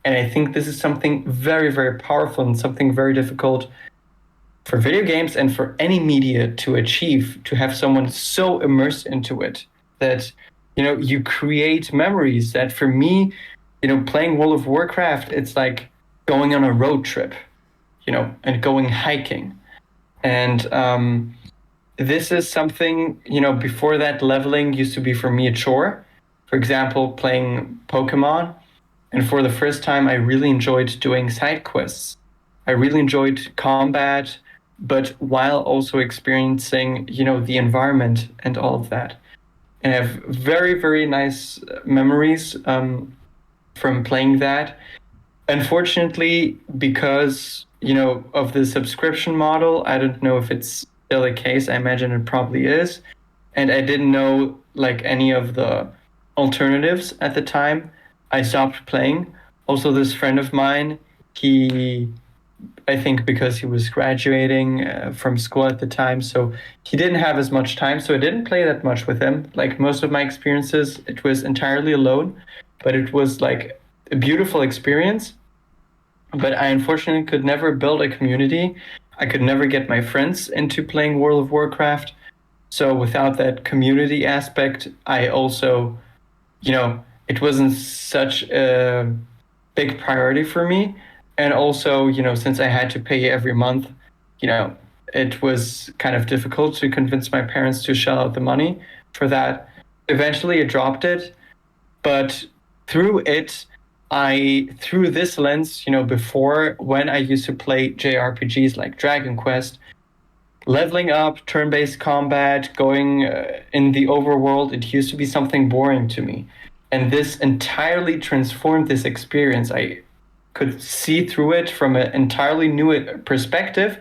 And I think this is something very, very powerful and something very difficult for video games and for any media to achieve, to have someone so immersed into it that, you create memories that for me, playing World of Warcraft, it's like going on a road trip, and going hiking. And this is something, before that, leveling used to be for me a chore. For example, playing Pokemon. And for the first time, I really enjoyed doing side quests. I really enjoyed combat, but while also experiencing, the environment and all of that. And I have very, very nice memories from playing that. Unfortunately, because, of the subscription model, I don't know if it's still the case. I imagine it probably is. And I didn't know like any of the alternatives at the time. I stopped playing. Also, this friend of mine, I think because he was graduating from school at the time, so he didn't have as much time. So I didn't play that much with him. Like most of my experiences, it was entirely alone, but it was like a beautiful experience. But I unfortunately could never build a community. I could never get my friends into playing World of Warcraft. So without that community aspect, I also, it wasn't such a big priority for me. And also, since I had to pay every month, it was kind of difficult to convince my parents to shell out the money for that. Eventually, I dropped it. But through it, through this lens, before when I used to play JRPGs like Dragon Quest, leveling up, turn-based combat, going in the overworld, it used to be something boring to me. And this entirely transformed this experience. I could see through it from an entirely new perspective,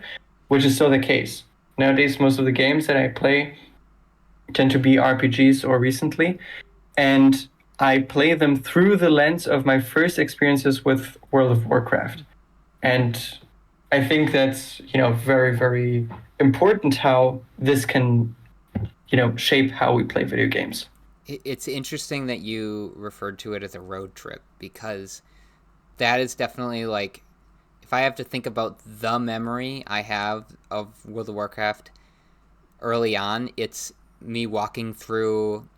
which is still the case. Nowadays, most of the games that I play tend to be RPGs or recently, and I play them through the lens of my first experiences with World of Warcraft. And I think that's, very, very important how this can, shape how we play video games. It's interesting that you referred to it as a road trip, because that is definitely like, if I have to think about the memory I have of World of Warcraft early on, it's me walking through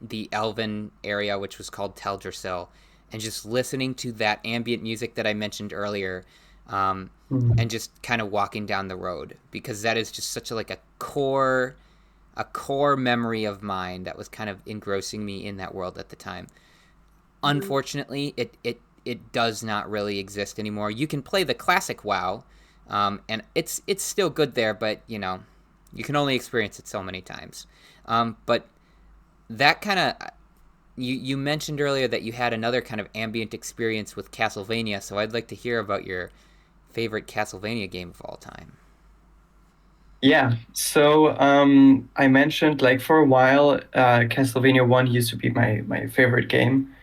the Elven area, which was called Teldrassil, and just listening to that ambient music that I mentioned earlier, and just kind of walking down the road, because that is just such a core memory of mine that was kind of engrossing me in that world at the time. Unfortunately, it does not really exist anymore. You can play the classic WoW, and it's still good there, but you can only experience it so many times. But that kind of, you mentioned earlier that you had another kind of ambient experience with Castlevania, so I'd like to hear about your favorite Castlevania game of all time. Yeah, so I mentioned, like, for a while, Castlevania 1 used to be my favorite game.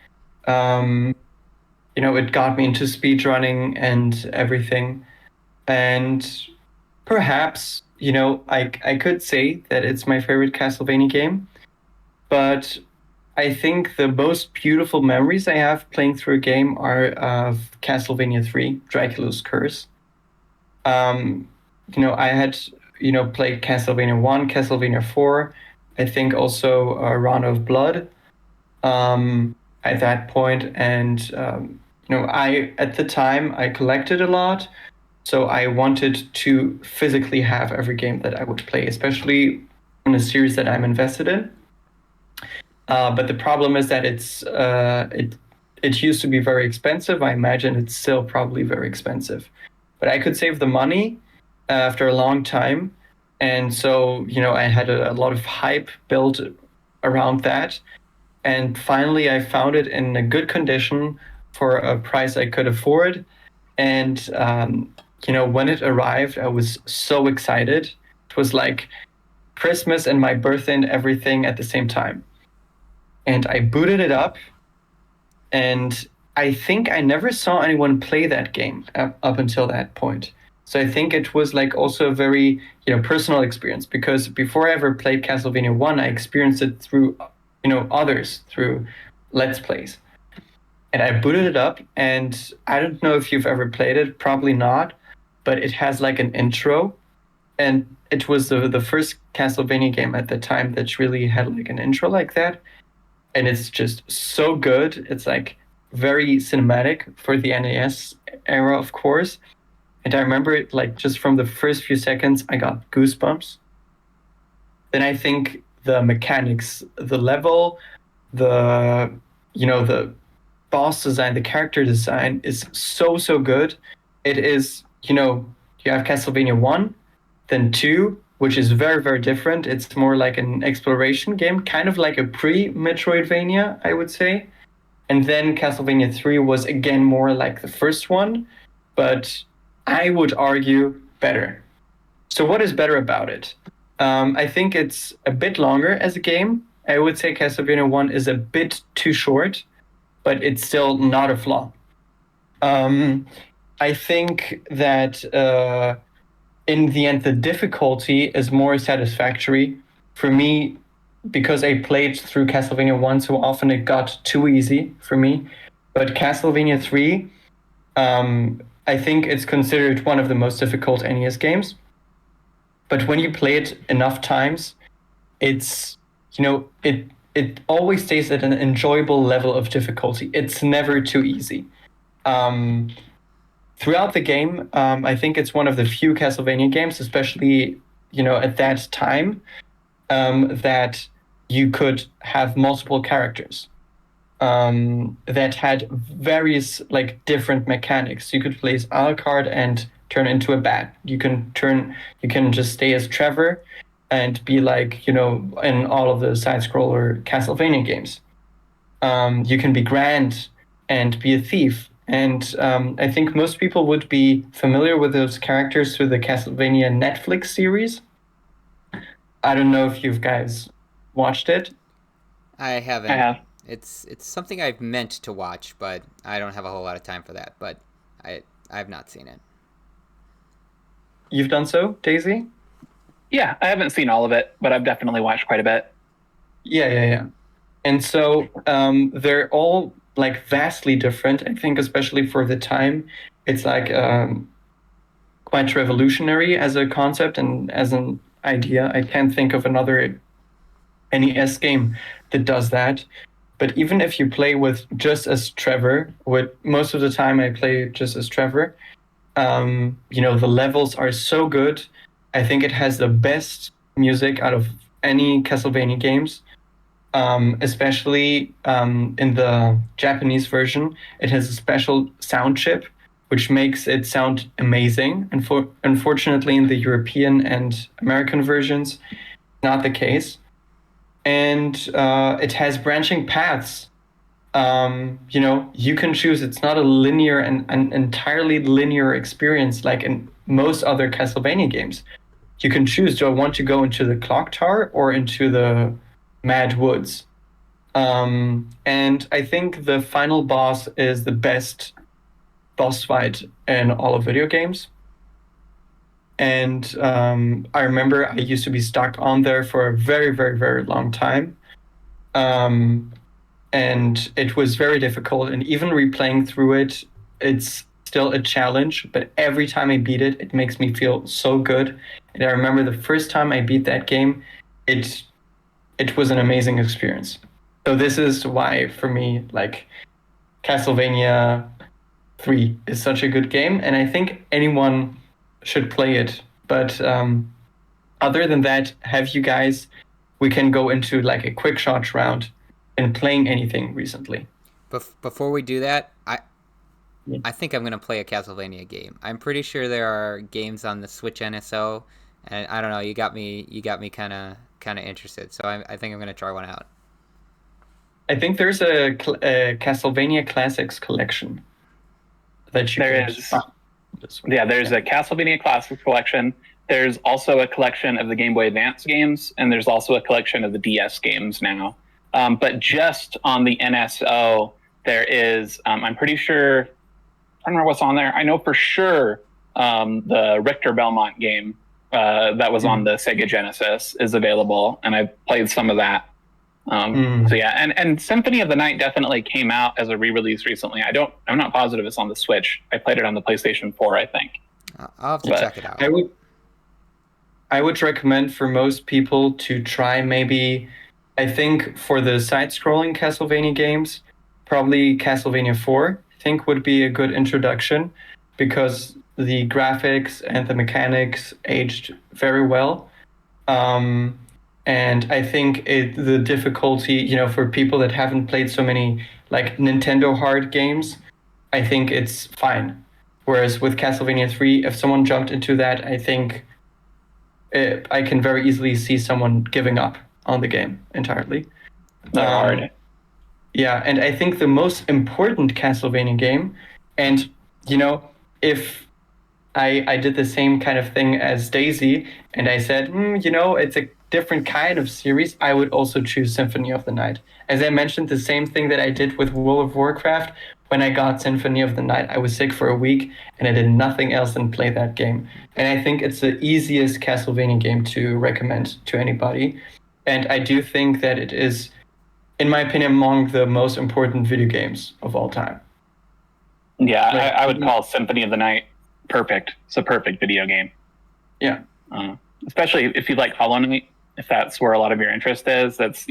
It got me into speedrunning and everything. And perhaps, I could say that it's my favorite Castlevania game. But I think the most beautiful memories I have playing through a game are of Castlevania 3, Dracula's Curse. I had, played Castlevania 1, Castlevania 4, I think also Round of Blood at that point. And, at the time, I collected a lot. So I wanted to physically have every game that I would play, especially in a series that I'm invested in. But the problem is that it used to be very expensive. I imagine it's still probably very expensive. But I could save the money after a long time. And so, I had a lot of hype built around that. And finally, I found it in a good condition for a price I could afford. And when it arrived, I was so excited. It was like Christmas and my birthday and everything at the same time. And I booted it up, and I think I never saw anyone play that game up until that point. So I think it was like also a very personal experience, because before I ever played Castlevania 1, I experienced it through others, through Let's Plays. And I booted it up, and I don't know if you've ever played it, probably not, but it has like an intro, and it was the first Castlevania game at the time that really had like an intro like that, and it's just so good. It's like very cinematic for the NES era, of course. And I remember it like just from the first few seconds, I got goosebumps. Then I think the mechanics, the level, the the boss design, the character design is so good. It is, you have Castlevania 1, then 2, which is very, very different. It's more like an exploration game, kind of like a pre-Metroidvania, I would say. And then Castlevania 3 was again more like the first one, but I would argue better. So what is better about it? I think it's a bit longer as a game. I would say Castlevania 1 is a bit too short, but it's still not a flaw. I think that in the end, the difficulty is more satisfactory for me, because I played through Castlevania 1 so often it got too easy for me. But Castlevania 3, I think it's considered one of the most difficult NES games. But when you play it enough times, it's, it always stays at an enjoyable level of difficulty. It's never too easy. Throughout the game, I think it's one of the few Castlevania games, especially at that time, that you could have multiple characters that had various like different mechanics. You could play as Alucard and turn into a bat. You can just stay as Trevor and be like in all of the side-scroller Castlevania games. You can be Grand and be a thief. And I think most people would be familiar with those characters through the Castlevania Netflix series. I don't know if you guys watched it. I haven't. I have. It's something I've meant to watch, but I don't have a whole lot of time for that. But I've not seen it. You've done so, Daisy? Yeah, I haven't seen all of it, but I've definitely watched quite a bit. Yeah. And so they're all like vastly different. I think especially for the time, it's like quite revolutionary as a concept and as an idea. I can't think of another NES game that does that. But even if you play with just as Trevor, with most of the time I play just as Trevor, the levels are so good. I think it has the best music out of any Castlevania games. Especially in the Japanese version, it has a special sound chip, which makes it sound amazing. And unfortunately, in the European and American versions, not the case. And it has branching paths. You can choose. It's not a linear and an entirely linear experience like in most other Castlevania games. You can choose, do I want to go into the clock tower or into the Mad Woods? And I think the final boss is the best boss fight in all of video games. And I remember I used to be stuck on there for a very, very, very long time. And it was very difficult. And even replaying through it, it's still a challenge. But every time I beat it, it makes me feel so good. And I remember the first time I beat that game, it was an amazing experience. So this is why, for me, like Castlevania 3 is such a good game, and I think anyone should play it. But other than that, have you guys? We can go into like a quick shot round and playing anything recently. Before we do that, I think I'm gonna play a Castlevania game. I'm pretty sure there are games on the Switch NSO, and I don't know. You got me kind of interested. So I think I'm gonna try one out. I think there's a Castlevania Classics collection that you There could is, find this way. yeah, there's a Castlevania Classics collection. There's also a collection of the Game Boy Advance games, and there's also a collection of the DS games now. But just on the NSO, there is, I'm pretty sure, I don't remember what's on there. I know for sure the Richter Belmont game that was on the Sega Genesis is available, and I've played some of that. So yeah, and Symphony of the Night definitely came out as a re-release recently. I'm not positive it's on the Switch. I played it on the PlayStation 4, I think. I'll have to check it out. I would recommend for most people to try maybe, I think for the side-scrolling Castlevania games, probably Castlevania 4, I think would be a good introduction because the graphics and the mechanics aged very well. And I think the difficulty, for people that haven't played so many like Nintendo hard games, I think it's fine. Whereas with Castlevania 3, if someone jumped into that, I think I can very easily see someone giving up on the game entirely. They're hard. Yeah, and I think the most important Castlevania game, and if I did the same kind of thing as Daisy, and I said, it's a different kind of series, I would also choose Symphony of the Night. As I mentioned, the same thing that I did with World of Warcraft. When I got Symphony of the Night, I was sick for a week, and I did nothing else than play that game. And I think it's the easiest Castlevania game to recommend to anybody. And I do think that it is, in my opinion, among the most important video games of all time. Yeah, I would call Symphony of the Night perfect. It's a perfect video game. Yeah. Especially if you like Hollow Knight, if that's where a lot of your interest is, that's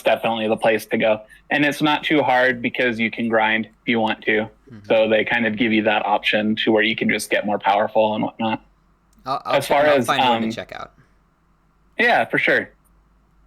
definitely the place to go. And it's not too hard because you can grind if you want to. Mm-hmm. So they kind of give you that option to where you can just get more powerful and whatnot. I'll find one to check out. Yeah, for sure.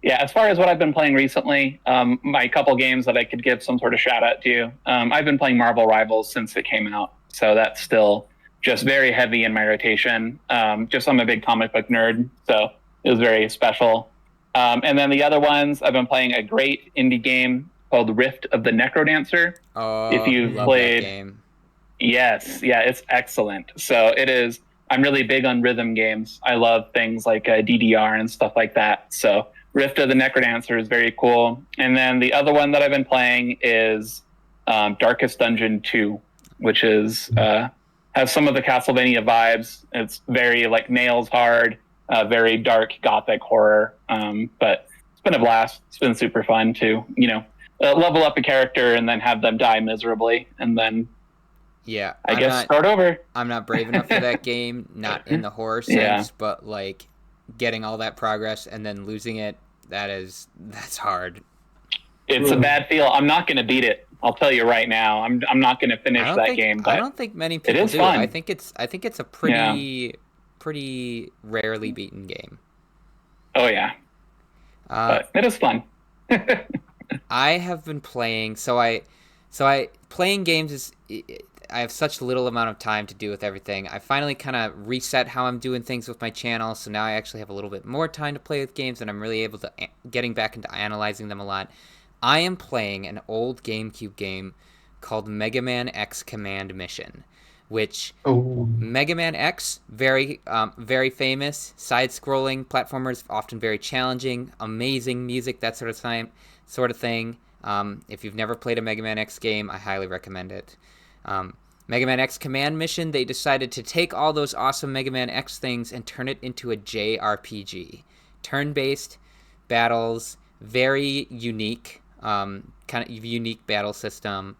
Yeah, as far as what I've been playing recently, my couple games that I could give some sort of shout out to, I've been playing Marvel Rivals since it came out. So that's still just very heavy in my rotation. I'm a big comic book nerd, so it was very special. And then the other ones, I've been playing a great indie game called Rift of the Necrodancer. Oh, if you've played that game. Yes, yeah, it's excellent. So it is. I'm really big on rhythm games. I love things like DDR and stuff like that. So Rift of the Necrodancer is very cool. And then the other one that I've been playing is Darkest Dungeon 2, which is has some of the Castlevania vibes. It's very like nails hard, very dark gothic horror. But it's been a blast. It's been super fun to level up a character and then have them die miserably, and then start over. I'm not brave enough for that game, not in the horror sense, but like getting all that progress and then losing it, that's hard. It's a bad feel. I'm not going to beat it. I'll tell you right now. I'm not going to finish that game. But I don't think many people do. Fun. I think it's a pretty rarely beaten game. Oh yeah, but it is fun. I have been playing. Playing games is. I have such little amount of time to do with everything. I finally kind of reset how I'm doing things with my channel, so now I actually have a little bit more time to play with games, and I'm really able to getting back into analyzing them a lot. I am playing an old GameCube game called Mega Man X Command Mission, which Mega Man X, very famous, side-scrolling platformers, often very challenging, amazing music, that sort of thing. If you've never played a Mega Man X game, I highly recommend it. Mega Man X Command Mission, they decided to take all those awesome Mega Man X things and turn it into a JRPG. Turn-based battles, very unique, kind of unique battle system.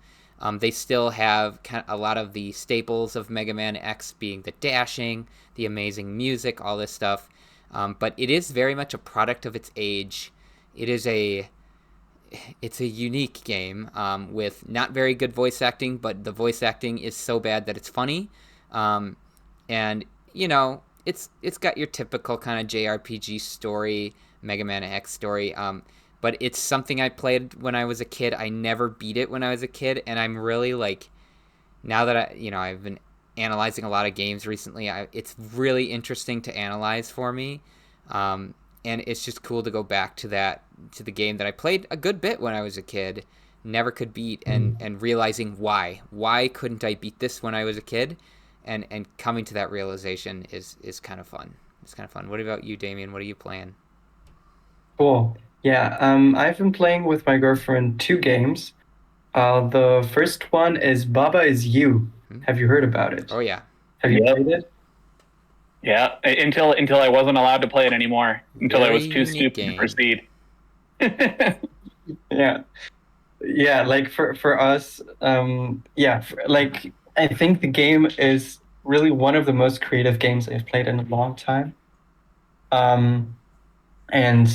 They still have kind of a lot of the staples of Mega Man X being the dashing, the amazing music, all this stuff. But it is very much a product of its age. It's a unique game with not very good voice acting, but the voice acting is so bad that it's funny. And it's got your typical kind of JRPG story, Mega Man X story. But it's something I played when I was a kid. I never beat it when I was a kid, and I'm really like, now that I've been analyzing a lot of games recently, it's really interesting to analyze for me. and it's just cool to go back to the game that I played a good bit when I was a kid, never could beat, and realizing why couldn't I beat this when I was a kid, and coming to that realization is kind of fun. It's kind of fun. What about you, Damien? What are you playing? Cool. Yeah, I've been playing with my girlfriend 2 games. The first one is Baba Is You. Have you heard about it? Oh yeah. Have you played it? Yeah, until I wasn't allowed to play it anymore, until I was too stupid to proceed. Yeah. Yeah, like for us, like I think the game is really one of the most creative games I've played in a long time. Um, and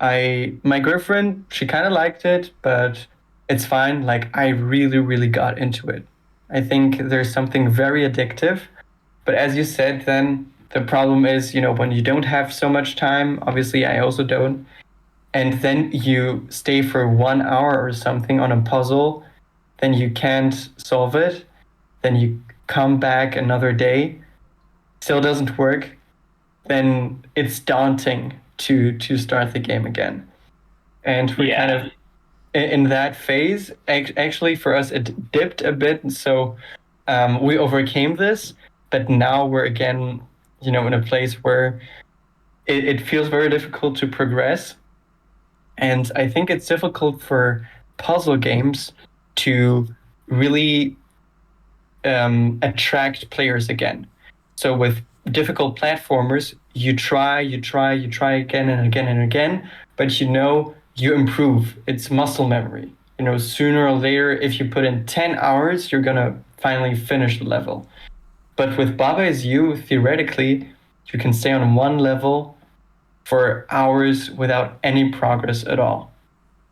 my girlfriend, she kind of liked it, but it's fine. Like I really, really got into it. I think there's something very addictive. But as you said, then the problem is, when you don't have so much time, obviously I also don't, and then you stay for 1 hour or something on a puzzle, then you can't solve it, then you come back another day, still doesn't work, then it's daunting to start the game again. And we're kind of in that phase. Actually, for us, it dipped a bit, so we overcame this, but now we're again, in a place where it feels very difficult to progress. And I think it's difficult for puzzle games to really attract players again. So with difficult platformers, you try again and again and again, but you improve. It's muscle memory. Sooner or later, if you put in 10 hours, you're gonna finally finish the level. But with Baba Is You, theoretically, you can stay on one level for hours without any progress at all.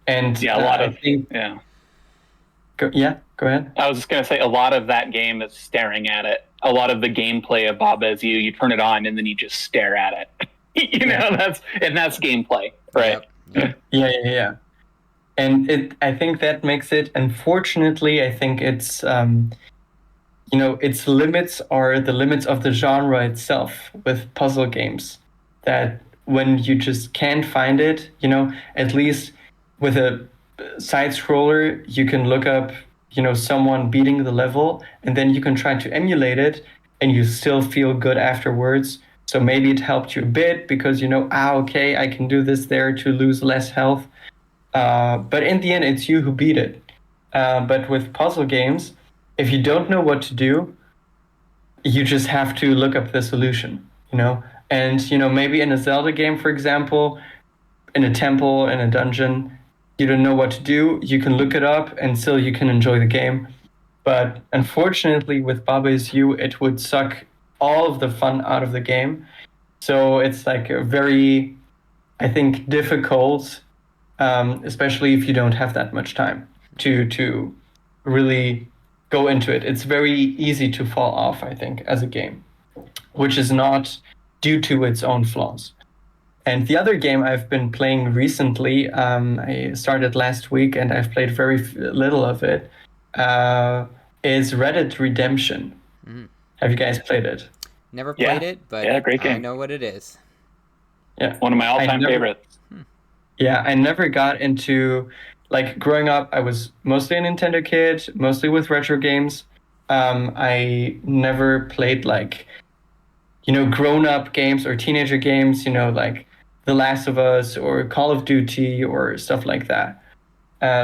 And yeah, I think, yeah. Go ahead. I was just gonna say a lot of that game is staring at it. A lot of the gameplay of Baba Is You turn it on and then you just stare at it. That's gameplay, right? Yep. Yeah. And I think that makes it. Unfortunately, I think its its limits are the limits of the genre itself with puzzle games. That when you just can't find it, at least with a side scroller, you can look up, someone beating the level, and then you can try to emulate it, and you still feel good afterwards. So maybe it helped you a bit because okay, I can do this there to lose less health. But in the end, it's you who beat it. But with puzzle games, if you don't know what to do, you just have to look up the solution, And, maybe in a Zelda game, for example, in a temple, in a dungeon, you don't know what to do, you can look it up and still you can enjoy the game. But unfortunately, with Baba Is You, it would suck all of the fun out of the game. So it's like a very, I think, difficult, especially if you don't have that much time to really go into it. It's very easy to fall off, I think, as a game, which is not due to its own flaws. And the other game I've been playing recently, I started last week and I've played very little of it, is Red Dead Redemption. Have you guys played it? Never played it, but great game. I know what it is. Yeah, one of my all-time favorites. Yeah, I never got into, like, growing up, I was mostly a Nintendo kid, mostly with retro games. I never played, like, grown-up games or teenager games, like The Last of Us or Call of Duty or stuff like that.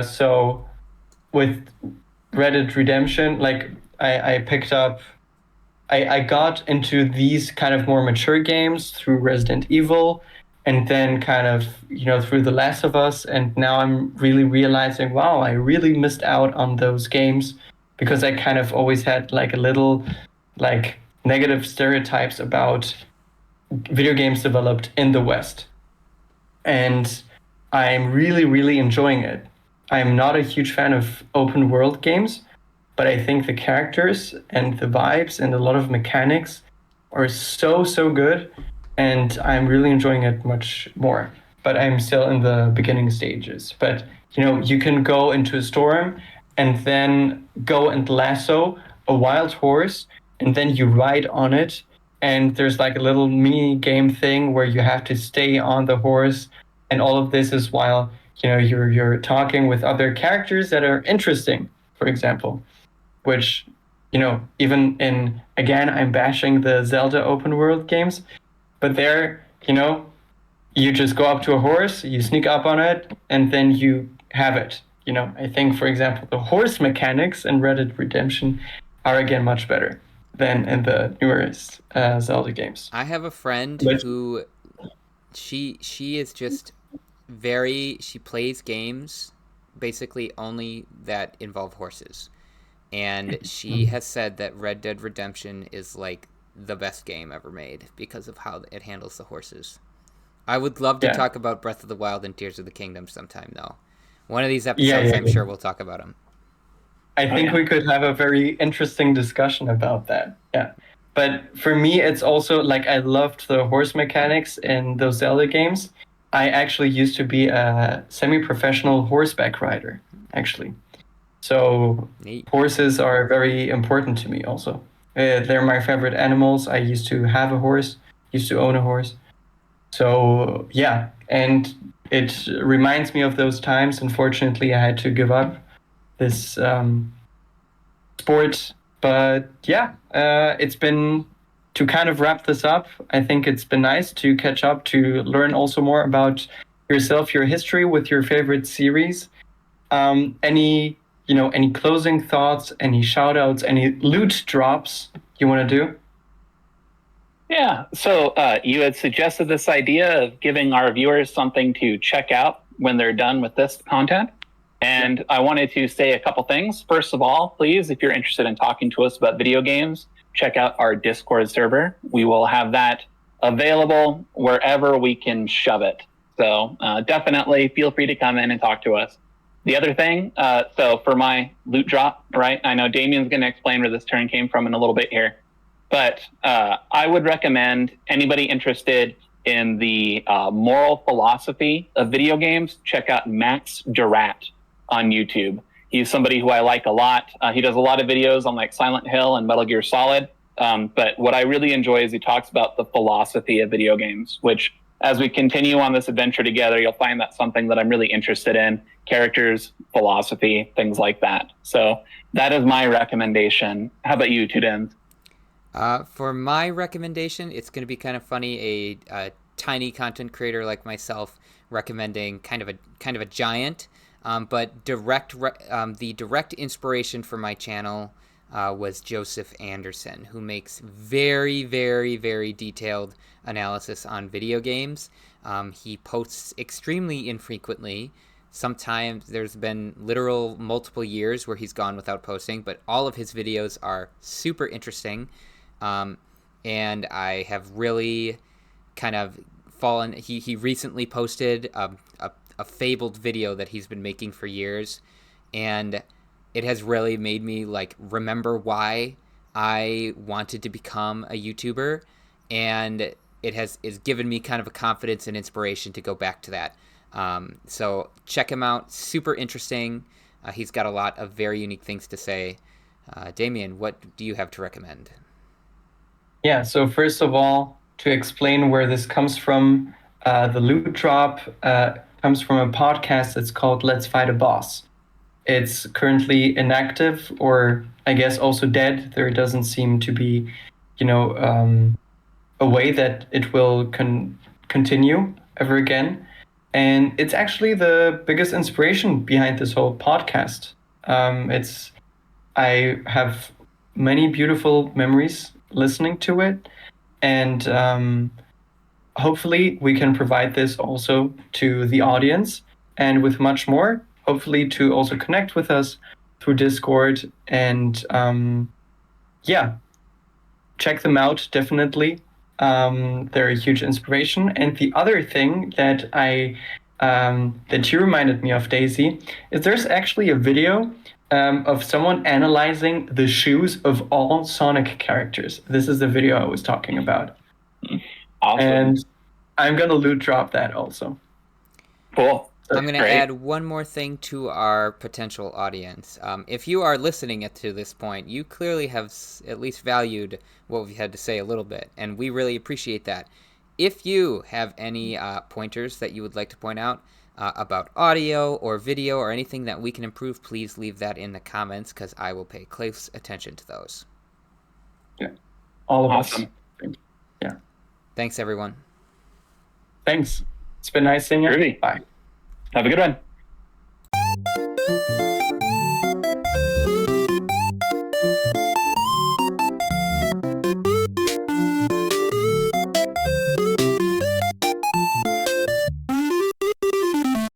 So with Red Dead Redemption, like, I picked up, I got into these kind of more mature games through Resident Evil, and then kind of, through The Last of Us. And now I'm really realizing, wow, I really missed out on those games because I kind of always had like a little like negative stereotypes about video games developed in the West. And I'm really, really enjoying it. I'm not a huge fan of open world games, but I think the characters and the vibes and a lot of mechanics are so, so good. And I'm really enjoying it much more. But I'm still in the beginning stages. But, you can go into a storm and then go and lasso a wild horse, and then you ride on it and there's like a little mini game thing where you have to stay on the horse, and all of this is while you're talking with other characters that are interesting, for example, which even in, again, I'm bashing the Zelda open world games, but there, you just go up to a horse, you sneak up on it, and then you have it. I think, for example, the horse mechanics in Red Dead Redemption are again much better than in the newest Zelda games. I have a friend Which, who she is just she plays games basically only that involve horses. And she has said that Red Dead Redemption is like the best game ever made because of how it handles the horses. I would love to yeah, talk about Breath of the Wild and Tears of the Kingdom sometime, though. One of these yeah, episodes, yeah, I'm yeah. sure we'll talk about them. I Oh think yeah. we could have a very interesting discussion about that. Yeah. But for me, it's also like I loved the horse mechanics in those Zelda games. I actually used to be a semi-professional horseback rider, actually. So Neat. horses are very important to me also. They're my favorite animals. I used to have a horse, used to own a horse. So yeah, and it reminds me of those times. Unfortunately, I had to give up this sport. But yeah, it's been, to kind of wrap this up, I think it's been nice to catch up, to learn also more about yourself, your history with your favorite series. Any closing thoughts, any shout outs, any loot drops you want to do? Yeah. So you had suggested this idea of giving our viewers something to check out when they're done with this content. And I wanted to say a couple things. First of all, please, if you're interested in talking to us about video games, check out our Discord server. We will have that available wherever we can shove it. So definitely feel free to come in and talk to us. The other thing, so for my loot drop, right? I know Damian's going to explain where this term came from in a little bit here. But I would recommend anybody interested in the moral philosophy of video games, check out Max Durat on YouTube. He's somebody who I like a lot. He does a lot of videos on like Silent Hill and Metal Gear Solid. But what I really enjoy is he talks about the philosophy of video games, which as we continue on this adventure together, you'll find that's something that I'm really interested in: characters, philosophy, things like that. So that is my recommendation. How about you, Tudens? For my recommendation, it's going to be kind of funny. A tiny content creator like myself recommending kind of a giant, but the direct inspiration for my channel was Joseph Anderson, who makes very, very, very detailed analysis on video games. He posts extremely infrequently. Sometimes there's been literal multiple years where he's gone without posting, but all of his videos are super interesting. And I have really kind of fallen. He recently posted a fabled video that he's been making for years, and it has really made me like remember why I wanted to become a YouTuber, and it's given me kind of a confidence and inspiration to go back to that. So check him out. Super interesting. He's got a lot of very unique things to say. Damian, what do you have to recommend? Yeah, so first of all, to explain where this comes from, the loot drop comes from a podcast that's called Let's Fight a Boss. It's currently inactive, or I guess also dead. There doesn't seem to be, a way that it will continue ever again. And it's actually the biggest inspiration behind this whole podcast. I have many beautiful memories listening to it, and hopefully we can provide this also to the audience, and with much more, hopefully to also connect with us through Discord. And yeah, check them out, definitely. They're a huge inspiration. And the other thing that that you reminded me of, Daisy, is there's actually a video of someone analyzing the shoes of all Sonic characters. This is the video I was talking about. Awesome. And I'm gonna loot drop that also. Cool. I'm going to great. add one more thing to our potential audience. If you are listening to this point, you clearly have at least valued what we've had to say a little bit, and we really appreciate that. If you have any pointers that you would like to point out about audio or video or anything that we can improve, please leave that in the comments because I will pay close attention to those. Yeah. All of Awesome. us. Yeah. Thanks, everyone. Thanks. It's been nice seeing you. Groovy. Bye. Have a good one.